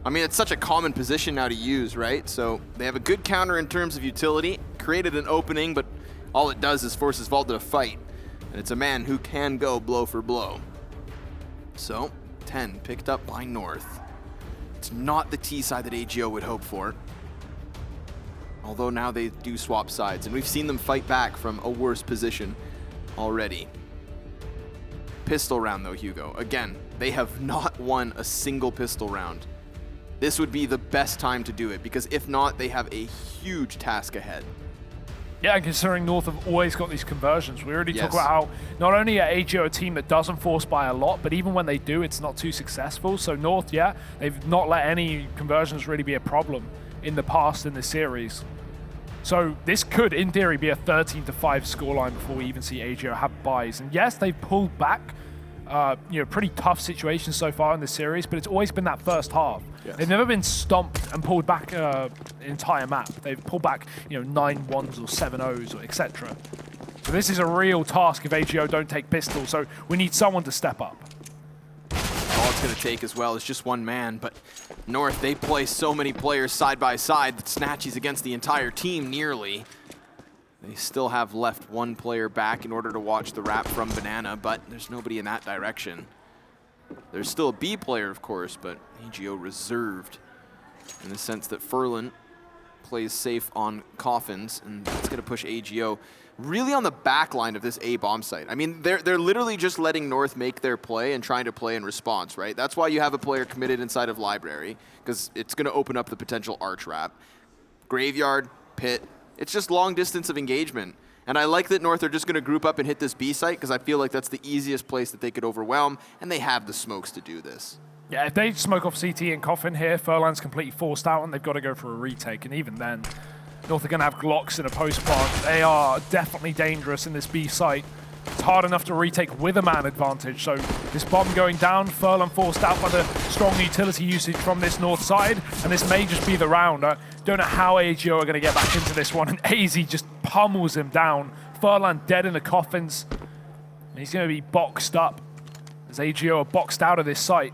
I mean, it's such a common position now to use, right? So they have a good counter in terms of utility, created an opening, but all it does is forces Valde to fight. And it's a man who can go blow for blow. So 10 picked up by North. It's not the T side that AGO would hope for. Although now they do swap sides, and we've seen them fight back from a worse position already. Pistol round though, Hugo. Again, they have not won a single pistol round. This would be the best time to do it, because if not, they have a huge task ahead. Yeah, and considering North have always got these conversions, we already talked about how not only are AGO a team that doesn't force by a lot, but even when they do, it's not too successful. So North, yeah, they've not let any conversions really be a problem in the past in this series. So this could, in theory, be a 13-5 scoreline before we even see AGO have buys. And yes, they've pulled back, pretty tough situations so far in the series, but it's always been that first half. Yes. They've never been stomped and pulled back an entire map. They've pulled back, 9-1s or 7-0s or etc. So this is a real task if AGO don't take pistol. So we need someone to step up. All it's going to take as well is just one man, but North, they play so many players side by side that Snatchy's against the entire team nearly. They still have left one player back in order to watch the wrap from Banana, but there's nobody in that direction. There's still a B player, of course, but AGO reserved in the sense that Furlan plays safe on Coffins, and that's going to push AGO really on the back line of this A bomb site. I mean, they're literally just letting North make their play and trying to play in response, right? That's why you have a player committed inside of Library, because it's going to open up the potential arch wrap. Graveyard, pit, it's just long distance of engagement. And I like that North are just going to group up and hit this B site, because I feel like that's the easiest place that they could overwhelm, and they have the smokes to do this. Yeah, if they smoke off CT and Coffin here, Furlan's completely forced out, and they've got to go for a retake. And even then, North are going to have Glocks in a post-plant. They are definitely dangerous in this B site. It's hard enough to retake with a man advantage. So this bomb going down, Furlan forced out by the strong utility usage from this North side. And this may just be the round. I don't know how AGO are going to get back into this one. And AZ just pummels him down. Furlan dead in the coffins. And he's going to be boxed up as AGO are boxed out of this site.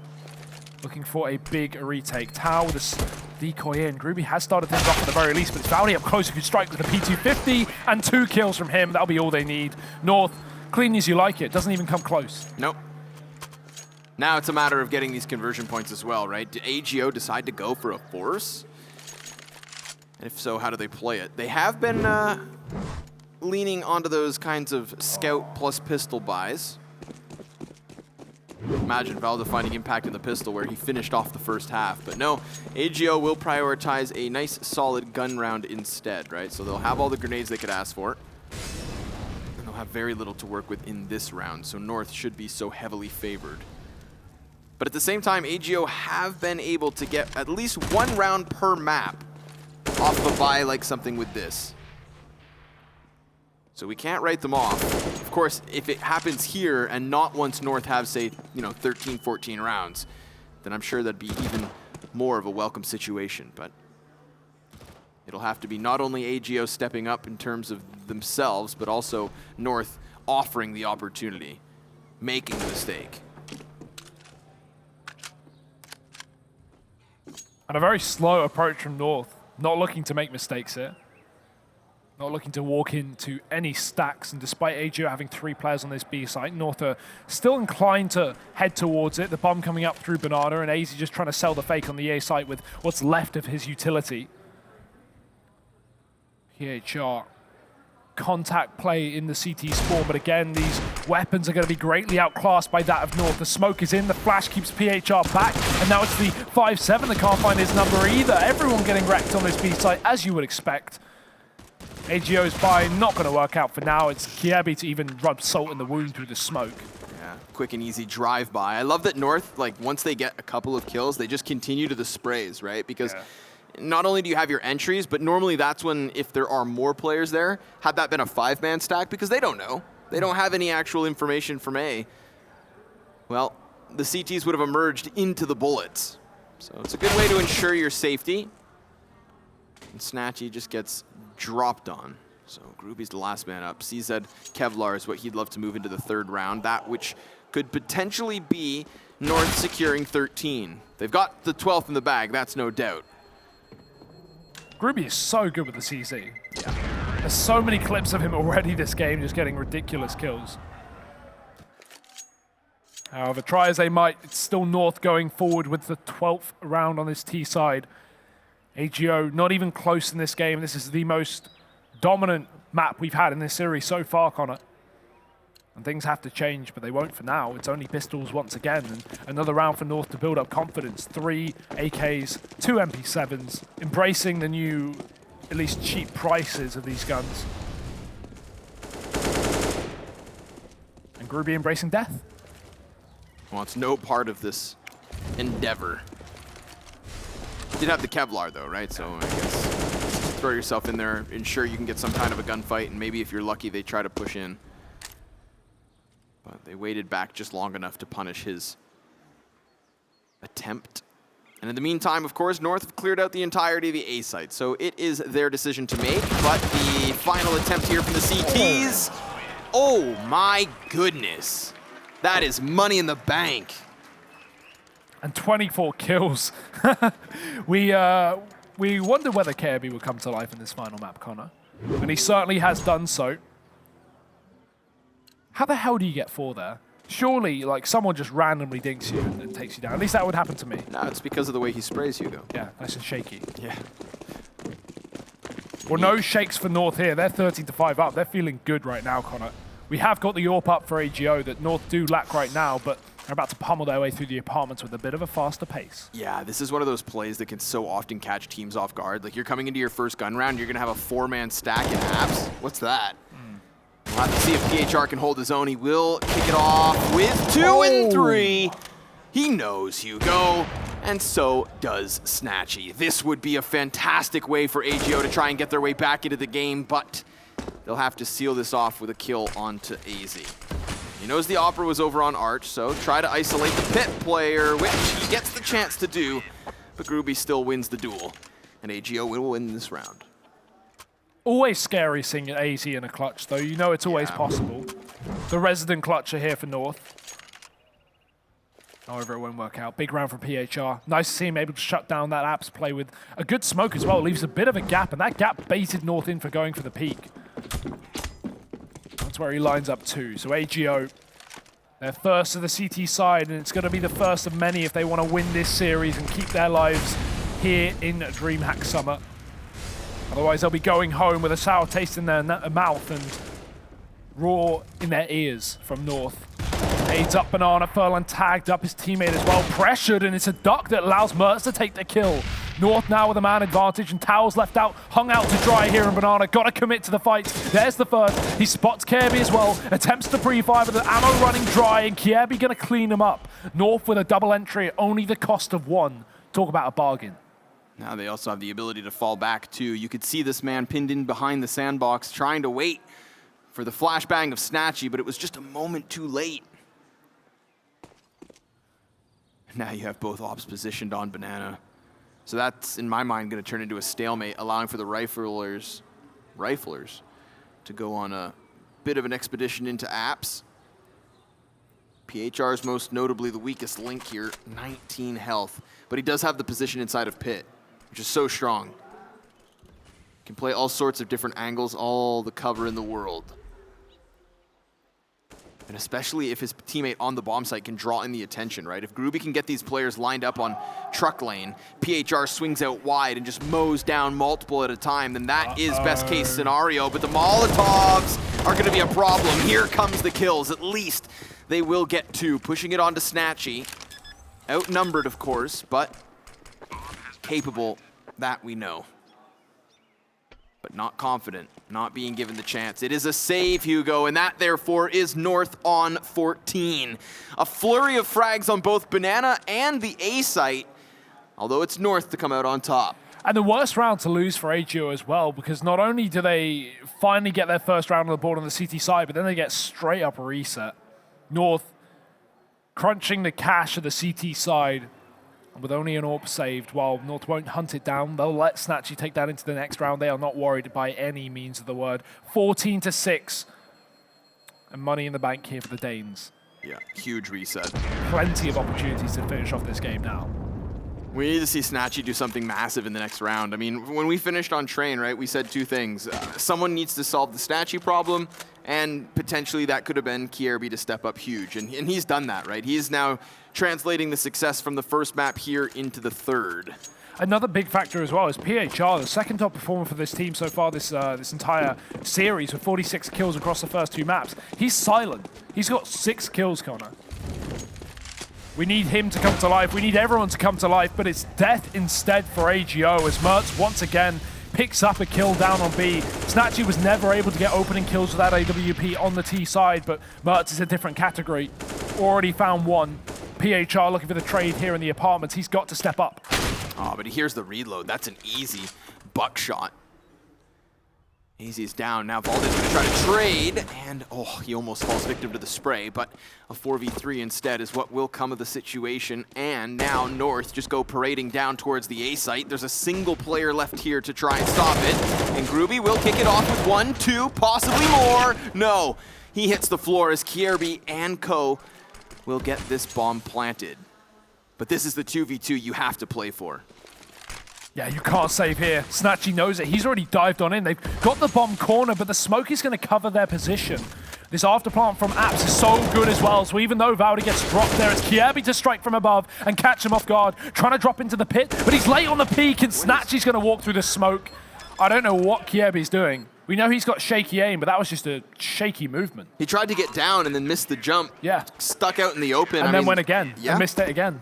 Looking for a big retake. Tau with a decoy in. Groovy has started things off at the very least, but it's Valde up close who can strike with the P250 and 2 kills from him. That'll be all they need. North, clean as you like it. Doesn't even come close. Nope. Now it's a matter of getting these conversion points as well, right? Did AGO decide to go for a force? And if so, how do they play it? They have been leaning onto those kinds of scout plus pistol buys. Imagine Valde finding impact in the pistol where he finished off the first half. But no, AGO will prioritize a nice solid gun round instead, right? So they'll have all the grenades they could ask for. have very little to work with in this round, so North should be so heavily favored. But at the same time, AGO have been able to get at least 1 round per map off of a buy like something with this. So we can't write them off. Of course, if it happens here and not once North have, say, 13, 14 rounds, then I'm sure that'd be even more of a welcome situation. But it'll have to be not only AGO stepping up in terms of themselves, but also North offering the opportunity, making the mistake. And a very slow approach from North, not looking to make mistakes here. Not looking to walk into any stacks, and despite AGO having 3 players on this B site, North are still inclined to head towards it. The bomb coming up through Banana, and AZ just trying to sell the fake on the A site with what's left of his utility. PHR contact play in the CT spawn, but again, these weapons are going to be greatly outclassed by that of North. The smoke is in, the flash keeps PHR back, and now it's the 5-7 that can't find his number either. Everyone getting wrecked on this B site, as you would expect. AGO's buy not going to work out for now. It's Kiebi to even rub salt in the wound through the smoke. Yeah, quick and easy drive-by. I love that North, once they get a couple of kills, they just continue to the sprays, right? Because not only do you have your entries, but normally that's when, if there are more players there, had that been a 5-man stack, because they don't know. They don't have any actual information from A. Well, the CTs would have emerged into the bullets. So it's a good way to ensure your safety. And Snatchy just gets dropped on. So Grooby's the last man up. CZ Kevlar is what he'd love to move into the 3rd round, that which could potentially be North securing 13. They've got the 12th in the bag, that's no doubt. Grooby is so good with the CZ. Yeah. There's so many clips of him already this game, just getting ridiculous kills. However, try as they might, it's still North going forward with the 12th round on this T side. AGO not even close in this game. This is the most dominant map we've had in this series so far, Connor. And things have to change, but they won't for now. It's only pistols once again, and another round for North to build up confidence. 3 AKs, 2 MP7s, embracing the new, at least cheap prices of these guns. And Grooby embracing death. Wants no part of this endeavor. Did have the Kevlar though, right? So I guess throw yourself in there, ensure you can get some kind of a gunfight, and maybe if you're lucky, they try to push in. But they waited back just long enough to punish his attempt. And in the meantime, of course, North have cleared out the entirety of the A site, so it is their decision to make. But the final attempt here from the CTs, oh my goodness. That is money in the bank. And 24 kills. We wondered whether KRB would come to life in this final map, Connor. And he certainly has done so. How the hell do you get 4 there? Surely, someone just randomly dinks you and takes you down. At least that would happen to me. No, it's because of the way he sprays you, though. Yeah, nice and shaky. Yeah. Well, no shakes for North here. They're 13-5 up. They're feeling good right now, Connor. We have got the AWP up for AGO that North do lack right now, but they're about to pummel their way through the apartments with a bit of a faster pace. Yeah, this is one of those plays that can so often catch teams off guard. You're coming into your first gun round, you're going to have a 4-man stack in apps. What's that? We'll have to see if PHR can hold his own. He will kick it off with 2 and 3. He knows Hugo, and so does Snatchy. This would be a fantastic way for AGO to try and get their way back into the game, but they'll have to seal this off with a kill onto AZ. He knows the Opera was over on Arch, so try to isolate the pit player, which he gets the chance to do, but Grooby still wins the duel, and AGO will win this round. Always scary seeing an AZ in a clutch, though. You know it's always possible. The resident clutcher here for North. However, it won't work out. Big round from PHR. Nice to see him able to shut down that apps play with a good smoke as well. It leaves a bit of a gap, and that gap baited North in for going for the peak. That's where he lines up 2. So AGO, they're first to the CT side, and it's going to be the first of many if they want to win this series and keep their lives here in DreamHack Summer. Otherwise, they'll be going home with a sour taste in their mouth and raw in their ears from North. Aids up Banana, Furlan tagged up his teammate as well, pressured, and it's a duck that allows Mertz to take the kill. North now with a man advantage, and Towel's left out, hung out to dry here in Banana. Got to commit to the fight. There's the first. He spots Kirby as well. Attempts to pre-fire, but the ammo running dry, and Kirby going to clean him up. North with a double entry at only the cost of 1. Talk about a bargain. Now they also have the ability to fall back too. You could see this man pinned in behind the sandbox trying to wait for the flashbang of Snatchy, but it was just a moment too late. Now you have both ops positioned on Banana. So that's, in my mind, going to turn into a stalemate, allowing for the riflers to go on a bit of an expedition into apps. PHR is most notably the weakest link here, 19 health. But he does have the position inside of Pit, which is so strong. Can play all sorts of different angles, all the cover in the world. And especially if his teammate on the bomb site can draw in the attention, right? If Groovy can get these players lined up on truck lane, PHR swings out wide and just mows down multiple at a time, then that is best case scenario. But the Molotovs are going to be a problem. Here comes the kills. At least they will get 2, pushing it on to Snatchy. Outnumbered, of course, but capable, that we know. But not confident, not being given the chance. It is a save, Hugo, and that, therefore, is North on 14. A flurry of frags on both Banana and the A site, although it's North to come out on top. And the worst round to lose for AGO as well, because not only do they finally get their first round on the board on the CT side, but then they get straight up a reset. North crunching the cash of the CT side, with only an AWP saved, while North won't hunt it down. They'll let Snatchy take that into the next round. They are not worried by any means of the word. 14-6. And money in the bank here for the Danes. Yeah, huge reset. Plenty of opportunities to finish off this game now. We need to see Snatchy do something massive in the next round. I mean, when we finished on Train, right, we said 2 things. Someone needs to solve the Snatchy problem, and potentially that could have been Kierby to step up huge. And he's done that, right? He is now translating the success from the first map here into the third. Another big factor as well is PHR, the second top performer for this team so far this entire series, with 46 kills across the first 2 maps. He's silent. He's got 6 kills, Connor. We need him to come to life. We need everyone to come to life, but it's death instead for AGO as Mertz once again picks up a kill down on B. Snatchy was never able to get opening kills with that AWP on the T side, but Mertz is a different category. Already found 1. PHR looking for the trade here in the apartments. He's got to step up. Oh, but here's the reload. That's an easy buckshot. Easy is down. Now Valde's going to try to trade, and he almost falls victim to the spray, but a 4v3 instead is what will come of the situation. And now North just go parading down towards the A site. There's a single player left here to try and stop it, and Groovy will kick it off with 1, 2, possibly more. No, he hits the floor as Kierby and co will get this bomb planted. But this is the 2v2 you have to play for. Yeah, you can't save here. Snatchy knows it. He's already dived on in. They've got the bomb corner, but the smoke is going to cover their position. This afterplant from Apps is so good as well, so even though Valdi gets dropped there, it's Kierby to strike from above and catch him off guard, trying to drop into the pit, but he's late on the peak, and Snatchy's going to walk through the smoke. I don't know what Kierby's doing. We know he's got shaky aim, but that was just a shaky movement. He tried to get down and then missed the jump. Yeah. Stuck out in the open. And then went again and missed it again.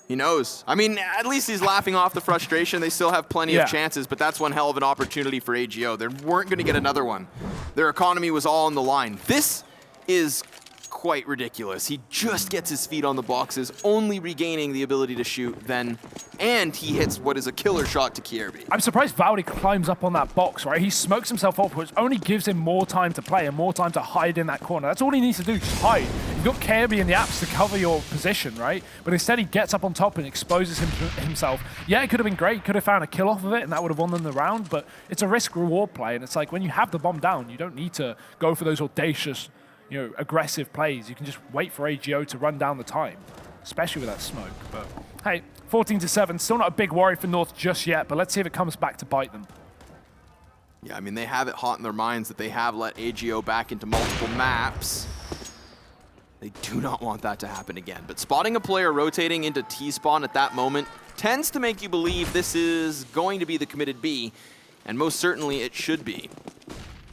He knows. I mean, at least he's laughing off the frustration. They still have plenty of chances, but that's one hell of an opportunity for AGO. They weren't going to get another one. Their economy was all on the line. This is quite ridiculous. He just gets his feet on the boxes, only regaining the ability to shoot then, and he hits what is a killer shot to Kierby. I'm surprised Valdi climbs up on that box, right? He smokes himself off, which only gives him more time to play and more time to hide in that corner. That's all he needs to do, just hide. You've got Kierby and the apps to cover your position, right? But instead he gets up on top and exposes himself. Yeah, it could have been great. Could have found a kill off of it, and that would have won them the round, but it's a risk-reward play, and it's like when you have the bomb down, you don't need to go for those audacious, aggressive plays. You can just wait for AGO to run down the time, especially with that smoke. But hey, 14-7, still not a big worry for North just yet, but let's see if it comes back to bite them. Yeah, I mean, they have it hot in their minds that they have let AGO back into multiple maps. They do not want that to happen again. But spotting a player rotating into T-spawn at that moment tends to make you believe this is going to be the committed B, and most certainly it should be.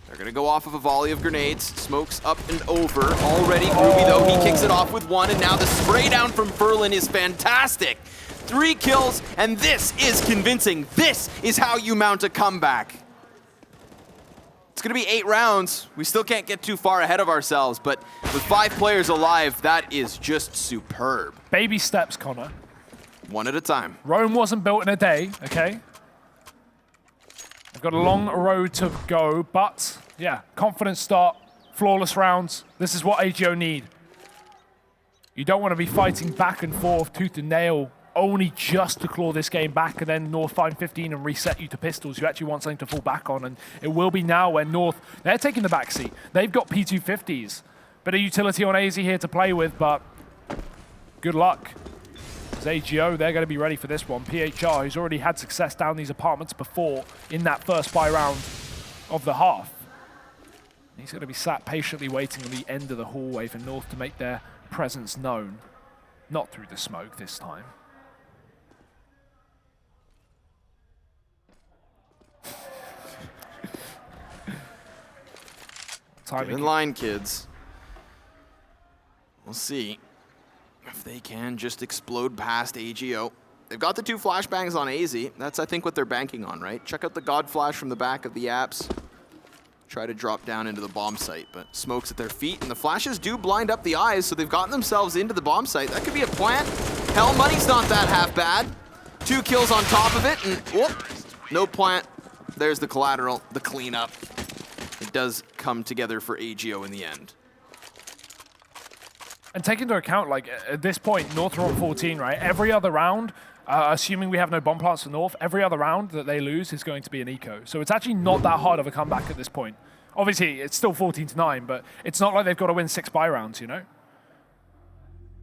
They're going to go off of a volley of grenades. Smokes up and over. Already Groovy, though. He kicks it off with 1, and now the spray down from Furlan is fantastic 3 kills, and this is convincing. This is how you mount a comeback. It's going to be 8 rounds. We still can't get too far ahead of ourselves, but with 5 players alive, that is just superb. Baby steps, Connor. One at a time. Rome wasn't built in a day, okay? They've got a long road to go, but yeah, confident start, flawless rounds. This is what AGO need. You don't want to be fighting back and forth, tooth and nail, only just to claw this game back and then North find 15 and reset you to pistols. You actually want something to fall back on, and it will be now when North, they're taking the backseat. They've got P250s. Bit of utility on AZ here to play with, but good luck. As AGO, they're going to be ready for this one. PHR, who's already had success down these apartments before in that first buy round of the half. He's going to be sat patiently waiting on the end of the hallway for North to make their presence known. Not through the smoke this time. Get in line, kids. We'll see if they can just explode past AGO. They've got the 2 flashbangs on AZ. That's, I think, what they're banking on, right? Check out the God Flash from the back of the apps. Try to drop down into the bomb site, but smoke's at their feet, and the flashes do blind up the eyes, so they've gotten themselves into the bomb site. That could be a plant. Hell, money's not that half bad. 2 kills on top of it, and whoop, no plant. There's the collateral, the cleanup. It does come together for AGO in the end. And take into account, like, at this point, North are on 14, right? Every other round, assuming we have no bomb plants for North, every other round that they lose is going to be an eco. So it's actually not that hard of a comeback at this point. Obviously, it's still 14-9, but it's not like they've got to win 6 buy rounds, you know?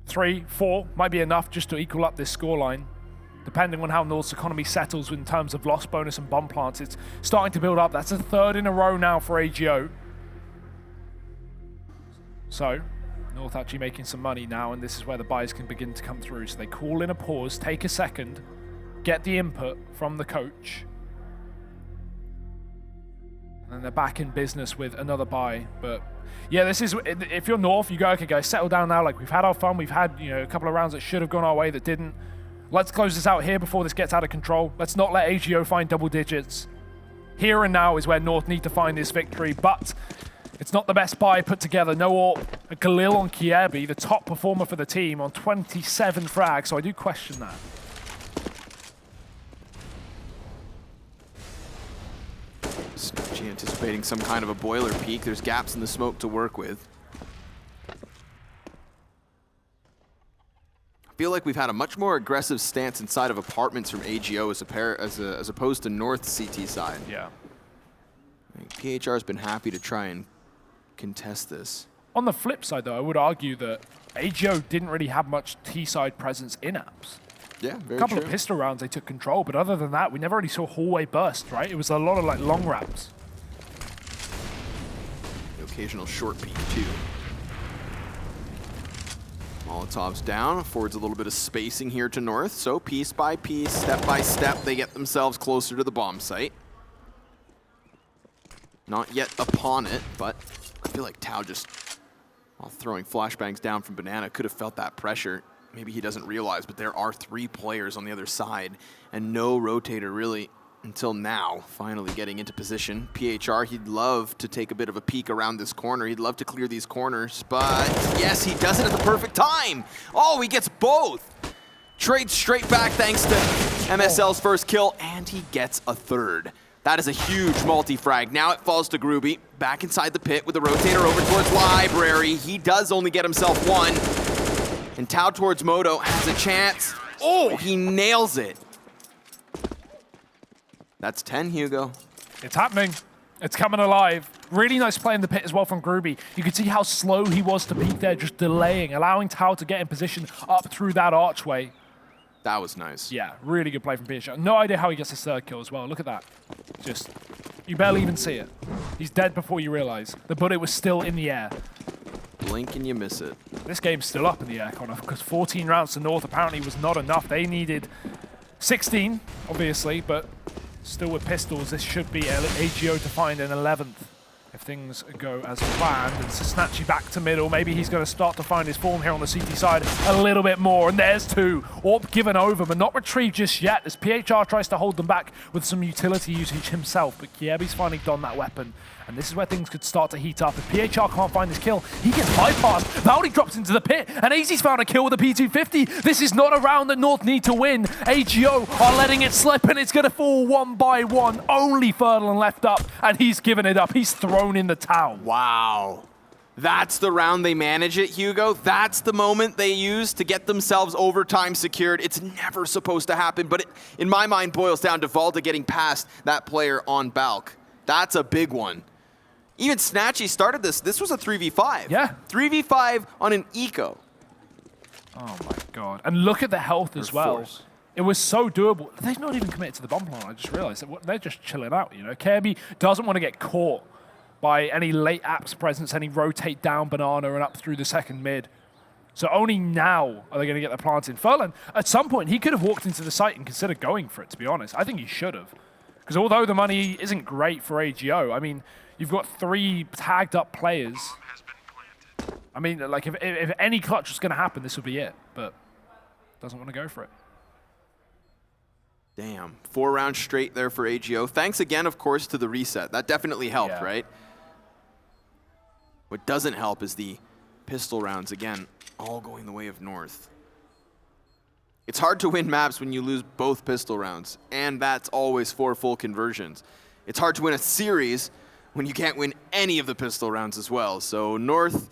3, 4 might be enough just to equal up this scoreline. Depending on how North's economy settles in terms of loss bonus and bomb plants, it's starting to build up. That's a 3rd in a row now for AGO. So, North actually making some money now, and this is where the buys can begin to come through. So they call in a pause, take a second, get the input from the coach, and they're back in business with another buy. But yeah, this is, if you're North, you go, okay guys, settle down now. Like, we've had our fun, we've had, you know, a couple of rounds that should have gone our way that didn't. Let's close this out here before this gets out of control. Let's not let AGO find double digits. Here and now is where North need to find this victory, but it's not the best buy put together. No AWP, Galil on Kiebi, the top performer for the team on 27 frags, so I do question that. Snatchy anticipating some kind of a boiler peak. There's gaps in the smoke to work with. I feel like we've had a much more aggressive stance inside of apartments from AGO as opposed to North CT side. Yeah. I think PHR has been happy to try and contest this. On the flip side, though, I would argue that AGO didn't really have much T-side presence in apps. Yeah, very true. A couple of pistol rounds, they took control, but other than that, we never really saw hallway burst, right? It was a lot of like long ramps. The occasional short peek, too. Molotov's down, affords a little bit of spacing here to North, so piece by piece, step by step, they get themselves closer to the bomb site. Not yet upon it, but I feel like Tao just, while throwing flashbangs down from Banana, could have felt that pressure. Maybe he doesn't realize, but there are 3 players on the other side, and no rotator really until now, finally getting into position. PHR, he'd love to take a bit of a peek around this corner. He'd love to clear these corners, but yes, he does it at the perfect time. Oh, he gets both. Trades straight back thanks to MSL's first kill, and he gets a 3rd. That is a huge multi-frag. Now it falls to Groovy, back inside the pit with the rotator over towards Library. He does only get himself 1. And Tao towards Moto has a chance. Oh, he nails it. That's 10, Hugo. It's happening. It's coming alive. Really nice play in the pit as well from Groovy. You could see how slow he was to peek there, just delaying, allowing Tao to get in position up through that archway. That was nice. Yeah, really good play from PHR. No idea how he gets his 3rd kill as well. Look at that. Just, you barely even see it. He's dead before you realize. The bullet was still in the air. Blink and you miss it. This game's still up in the air, Connor, because 14 rounds to North apparently was not enough. They needed 16, obviously, but still with pistols, this should be AGO to find an 11th. if things go as planned. And Snatchy back to middle. Maybe he's going to start to find his form here on the CT side a little bit more. And there's two. Orb given over, but not retrieved just yet as PHR tries to hold them back with some utility usage himself. But Kiebi's finally donned that weapon. And this is where things could start to heat up. If PHR can't find this kill, he gets bypassed. Valdi drops into the pit, and AZ's found a kill with a P250. This is not a round that North need to win. AGO are letting it slip, and it's going to fall one by one. Only Ferdinand left up, and he's given it up. He's thrown in the towel. Wow. That's the round they manage it, Hugo. That's the moment they use to get themselves overtime secured. It's never supposed to happen, but it, in my mind, boils down to Valda getting past that player on Balk. That's a big one. Even Snatchy started this. This was a 3v5. Yeah. 3v5 on an eco. Oh my god. And look at the health as well. Force. It was so doable. They've not even committed to the bomb plan. I just realized that they're just chilling out, you know. Kirby doesn't want to get caught by any late apps presence, any rotate down banana and up through the second mid. So only now are they going to get the plant in. Furlan, at some point, he could have walked into the site and considered going for it, to be honest. I think he should have. Because although the money isn't great for AGO, I mean, you've got 3 tagged up players. I mean, like, if any clutch was going to happen, this would be it. But doesn't want to go for it. Damn. 4 rounds straight there for AGO. Thanks again, of course, to the reset. That definitely helped, right? What doesn't help is the pistol rounds, again, all going the way of North. It's hard to win maps when you lose both pistol rounds, and that's always 4 full conversions. It's hard to win a series when you can't win any of the pistol rounds as well. So North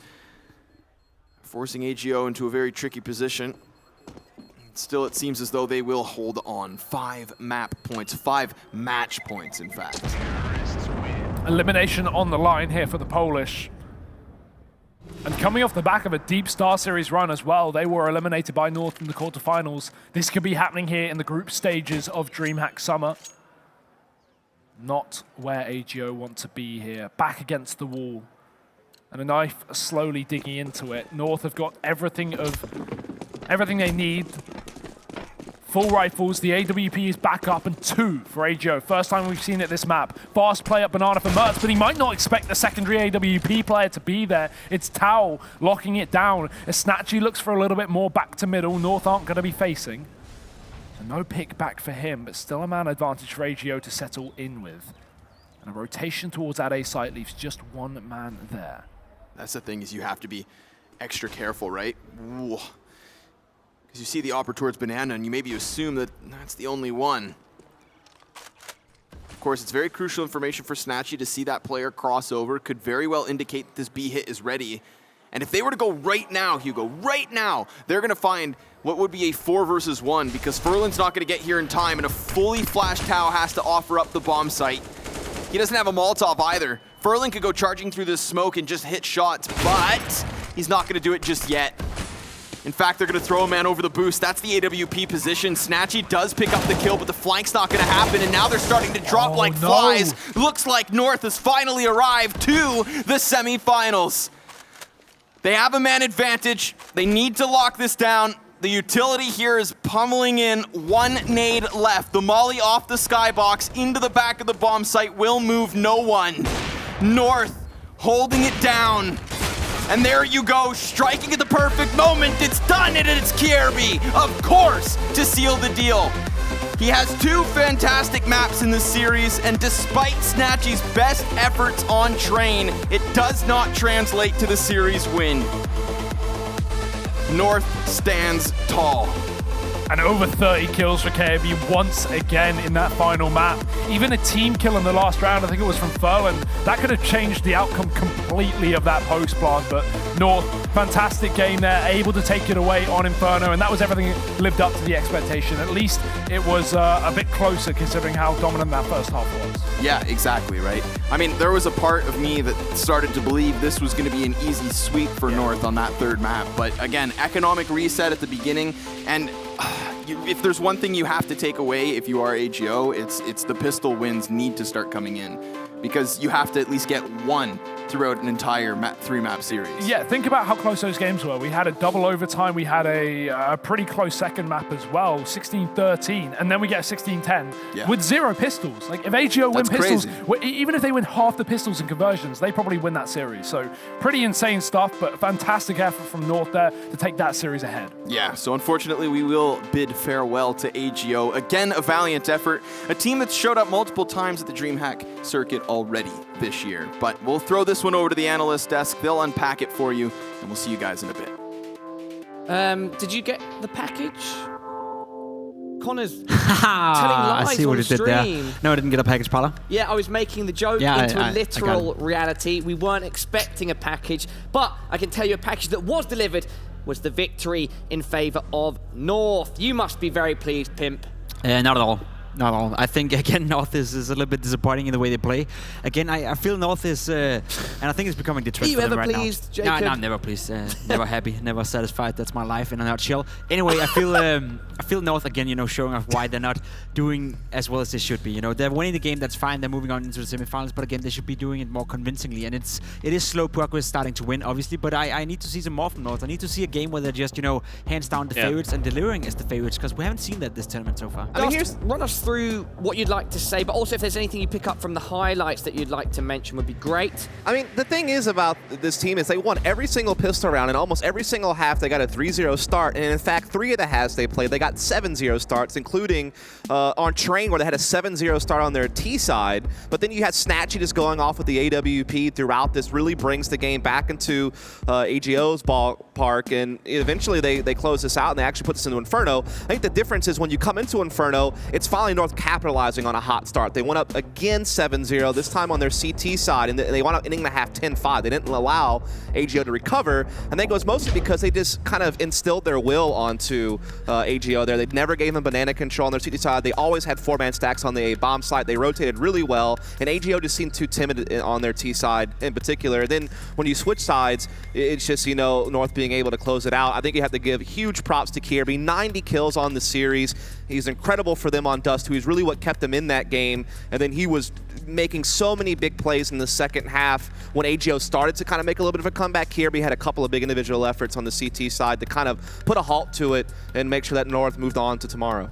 forcing AGO into a very tricky position. Still, it seems as though they will hold on. 5 map points, 5 match points, in fact. Elimination on the line here for the Polish. And coming off the back of a deep Star Series run as well, they were eliminated by North in the quarterfinals. This could be happening here in the group stages of DreamHack Summer. Not where AGO want to be here. Back against the wall. And a knife slowly digging into it. North have got everything they need. Full rifles, the AWP is back up, and 2 for AGO. First time we've seen it this map. Fast play up banana for Mertz, but he might not expect the secondary AWP player to be there. It's Tao locking it down. As Snatchy looks for a little bit more back to middle, North aren't going to be facing. So no pick back for him, but still a man advantage for AGO to settle in with. And a rotation towards that A site leaves just 1 man there. That's the thing, is you have to be extra careful, right? Ooh. Because you see the AWP towards banana, and you maybe assume that that's the only one. Of course, it's very crucial information for Snatchy to see that player cross over. Could very well indicate that this B hit is ready. And if they were to go right now, Hugo, right now, they're going to find what would be a 4 versus 1, because Furlan's not going to get here in time, and a fully flashed Tao has to offer up the bomb site. He doesn't have a Molotov either. Furlan could go charging through this smoke and just hit shots, but he's not going to do it just yet. In fact, they're going to throw a man over the boost. That's the AWP position. Snatchy does pick up the kill, but the flank's not going to happen, and now they're starting to drop like flies. Looks like North has finally arrived to the semifinals. They have a man advantage. They need to lock this down. The utility here is pummeling in. 1 nade left. The molly off the skybox into the back of the bomb site will move no one. North holding it down. And there you go, striking at the perfect moment. It's done, and it's Kierby, of course, to seal the deal. He has 2 fantastic maps in this series, and despite Snatchy's best efforts on Train, it does not translate to the series win. North stands tall. And over 30 kills for KB once again in that final map. Even a team kill in the last round, I think it was from Furlan, that could have changed the outcome completely of that post plant. But North, fantastic game there, able to take it away on Inferno, and that was everything that lived up to the expectation. At least it was a bit closer considering how dominant that first half was. Yeah, exactly, right? I mean, there was a part of me that started to believe this was going to be an easy sweep for North on that 3rd map. But again, economic reset at the beginning, and if there's one thing you have to take away if you are AGO, it's the pistol wins need to start coming in. because you have to at least get one throughout an entire 3-map series. Yeah, think about how close those games were. We had a double overtime. We had a pretty close second map as well, 16-13, and then we get a 16-10 with 0 pistols. Like, if AGO win pistols, even if they win half the pistols in conversions, they probably win that series. So pretty insane stuff, but fantastic effort from North there to take that series ahead. Yeah, so unfortunately we will bid farewell to AGO. Again, a valiant effort. A team that's showed up multiple times at the DreamHack circuit already this year. But we'll throw this one over to the analyst desk. They'll unpack it for you, and we'll see you guys in a bit. Did you get the package? Connor's telling lies I see what on you did there. stream. No, I didn't get a package, Paula. Yeah, I was making the joke into a literal reality. We weren't expecting a package, but I can tell you a package that was delivered was the victory in favor of North. You must be very pleased, Pimp. Not at all. Not at all. I think, again, North is a little bit disappointing in the way they play. Again, I feel North is, and I think it's becoming the trend for them right now. Are you ever pleased, Jacob? No, I'm never pleased. Never happy, never satisfied. That's my life in a nutshell. Anyway, I feel North, again, you know, showing off why they're not doing as well as they should be. You know, they're winning the game, that's fine. They're moving on into the semifinals, but again, they should be doing it more convincingly. And it is slow progress starting to win, obviously, but I need to see some more from North. I need to see a game where they're just, you know, hands down the favorites and delivering as the favorites, because we haven't seen that this tournament so far. I mean, run us through what you'd like to say, but also if there's anything you pick up from the highlights that you'd like to mention would be great. I mean, the thing is about this team is they won every single pistol round, and almost every single half they got a 3-0 start, and in fact, 3 of the halves they played, they got 7-0 starts, including on Train, where they had a 7-0 start on their T side, but then you had Snatchy just going off with the AWP throughout. This really brings the game back into AGO's ballpark, and eventually they close this out, and they actually put this into Inferno. I think the difference is when you come into Inferno, it's finally North capitalizing on a hot start. They went up again 7-0, this time on their CT side, and they wound up ending the half 10-5. They didn't allow AGO to recover, and that goes mostly because they just kind of instilled their will onto AGO there. They never gave them banana control on their CT side. They always had 4-man stacks on the A bomb side. They rotated really well, and AGO just seemed too timid on their T side in particular. Then when you switch sides, it's just, you know, North being able to close it out. I think you have to give huge props to Kirby. 90 kills on the series. He's incredible for them on Dust, who is really what kept them in that game. And then he was making so many big plays in the second half when AGO started to kind of make a little bit of a comeback. Kirby had a couple of big individual efforts on the CT side to kind of put a halt to it and make sure that North moved on to tomorrow.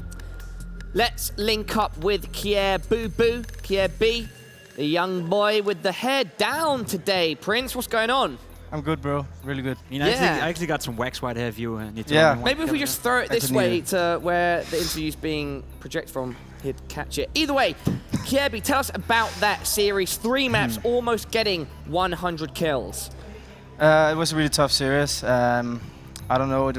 Let's link up with Kier Boo Boo, Kier B, the young boy with the hair down today. Prince, what's going on? I'm good, bro. Really good. I mean, I actually got some wax white hair if you need to. Yeah. Maybe if we just throw it this way to where the interview's being projected from, he'd catch it. Either way, Kirby, tell us about that series. 3 maps, almost getting 100 kills. It was a really tough series. I don't know,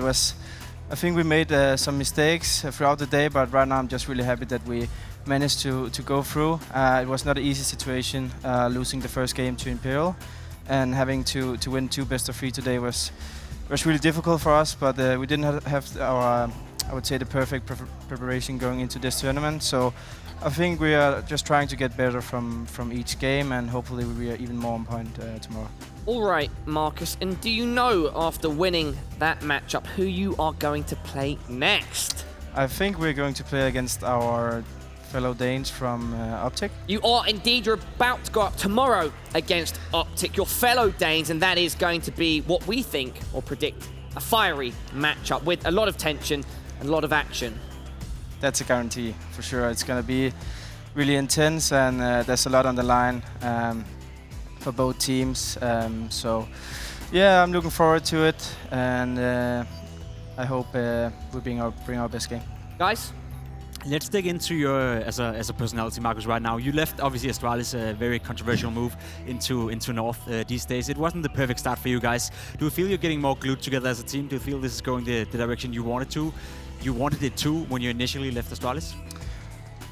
I think we made some mistakes throughout the day, but right now I'm just really happy that we managed to go through. It was not an easy situation, losing the first game to Imperial, and having to win 2 best-of-3 today was really difficult for us, but we didn't have our, I would say, the perfect preparation going into this tournament. So I think we are just trying to get better from each game, and hopefully we are even more on point tomorrow. All right, Marcus, and do you know, after winning that matchup, who you are going to play next? I think we're going to play against our fellow Danes from Optic. You are indeed. You're about to go up tomorrow against Optic, your fellow Danes, and that is going to be what we think or predict a fiery matchup with a lot of tension and a lot of action. That's a guarantee, for sure. It's going to be really intense, and there's a lot on the line for both teams. So, yeah, I'm looking forward to it, and I hope we bring our best game. Guys? Let's dig into your as a personality, Marcus. Right now, you left obviously Astralis, a very controversial move into North these days. It wasn't the perfect start for you guys. Do you feel you're getting more glued together as a team? Do you feel this is going the direction you wanted to? You wanted it to when you initially left Astralis?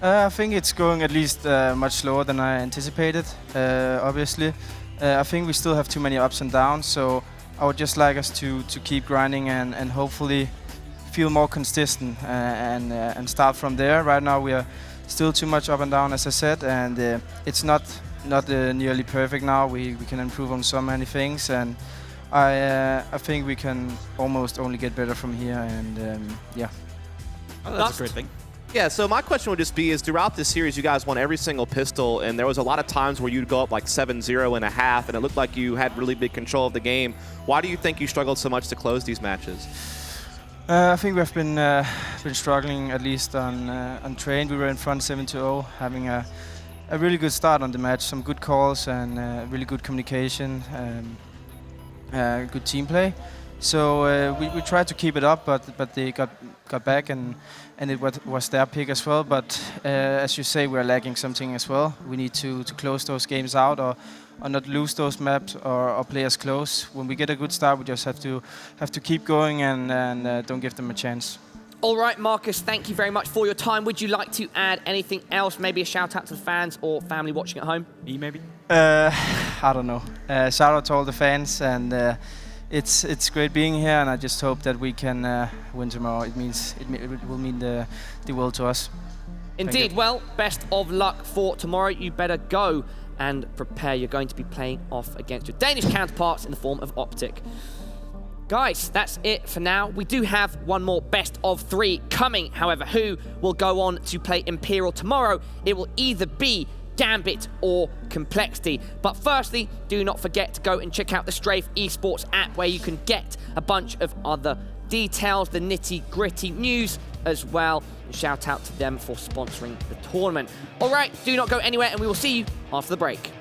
I think it's going at least much slower than I anticipated. Obviously, I think we still have too many ups and downs. So I would just like us to keep grinding and hopefully feel more consistent and start from there. Right now we are still too much up and down, as I said, and it's not nearly perfect now. We can improve on so many things, and I think we can almost only get better from here. And yeah. Oh, that's a great thing. Yeah, so my question would just be is throughout this series, you guys won every single pistol, and there was a lot of times where you'd go up like 7-0 in a half, and it looked like you had really big control of the game. Why do you think you struggled so much to close these matches? I think we've been struggling, at least on train. We were in front 7-0, having a really good start on the match, some good calls and really good communication, good team play. So we tried to keep it up, but they got back and it was their pick as well. But as you say, we're lacking something as well. We need to close those games out or not lose those maps or play as close. When we get a good start, we just have to keep going and don't give them a chance. All right, Marcus, thank you very much for your time. Would you like to add anything else? Maybe a shout out to the fans or family watching at home? Me, maybe? I don't know. Shout out to all the fans, and it's great being here, and I just hope that we can win tomorrow. It will mean the world to us. Indeed. Well, best of luck for tomorrow. You better go and prepare. You're going to be playing off against your Danish counterparts in the form of Optic. Guys, that's it for now. We do have one more best of 3 coming, however, who will go on to play Imperial tomorrow. It will either be Gambit or Complexity. But firstly, do not forget to go and check out the Strafe Esports app, where you can get a bunch of other details, the nitty-gritty news as well. And shout out to them for sponsoring the tournament. All right, do not go anywhere, and we will see you after the break.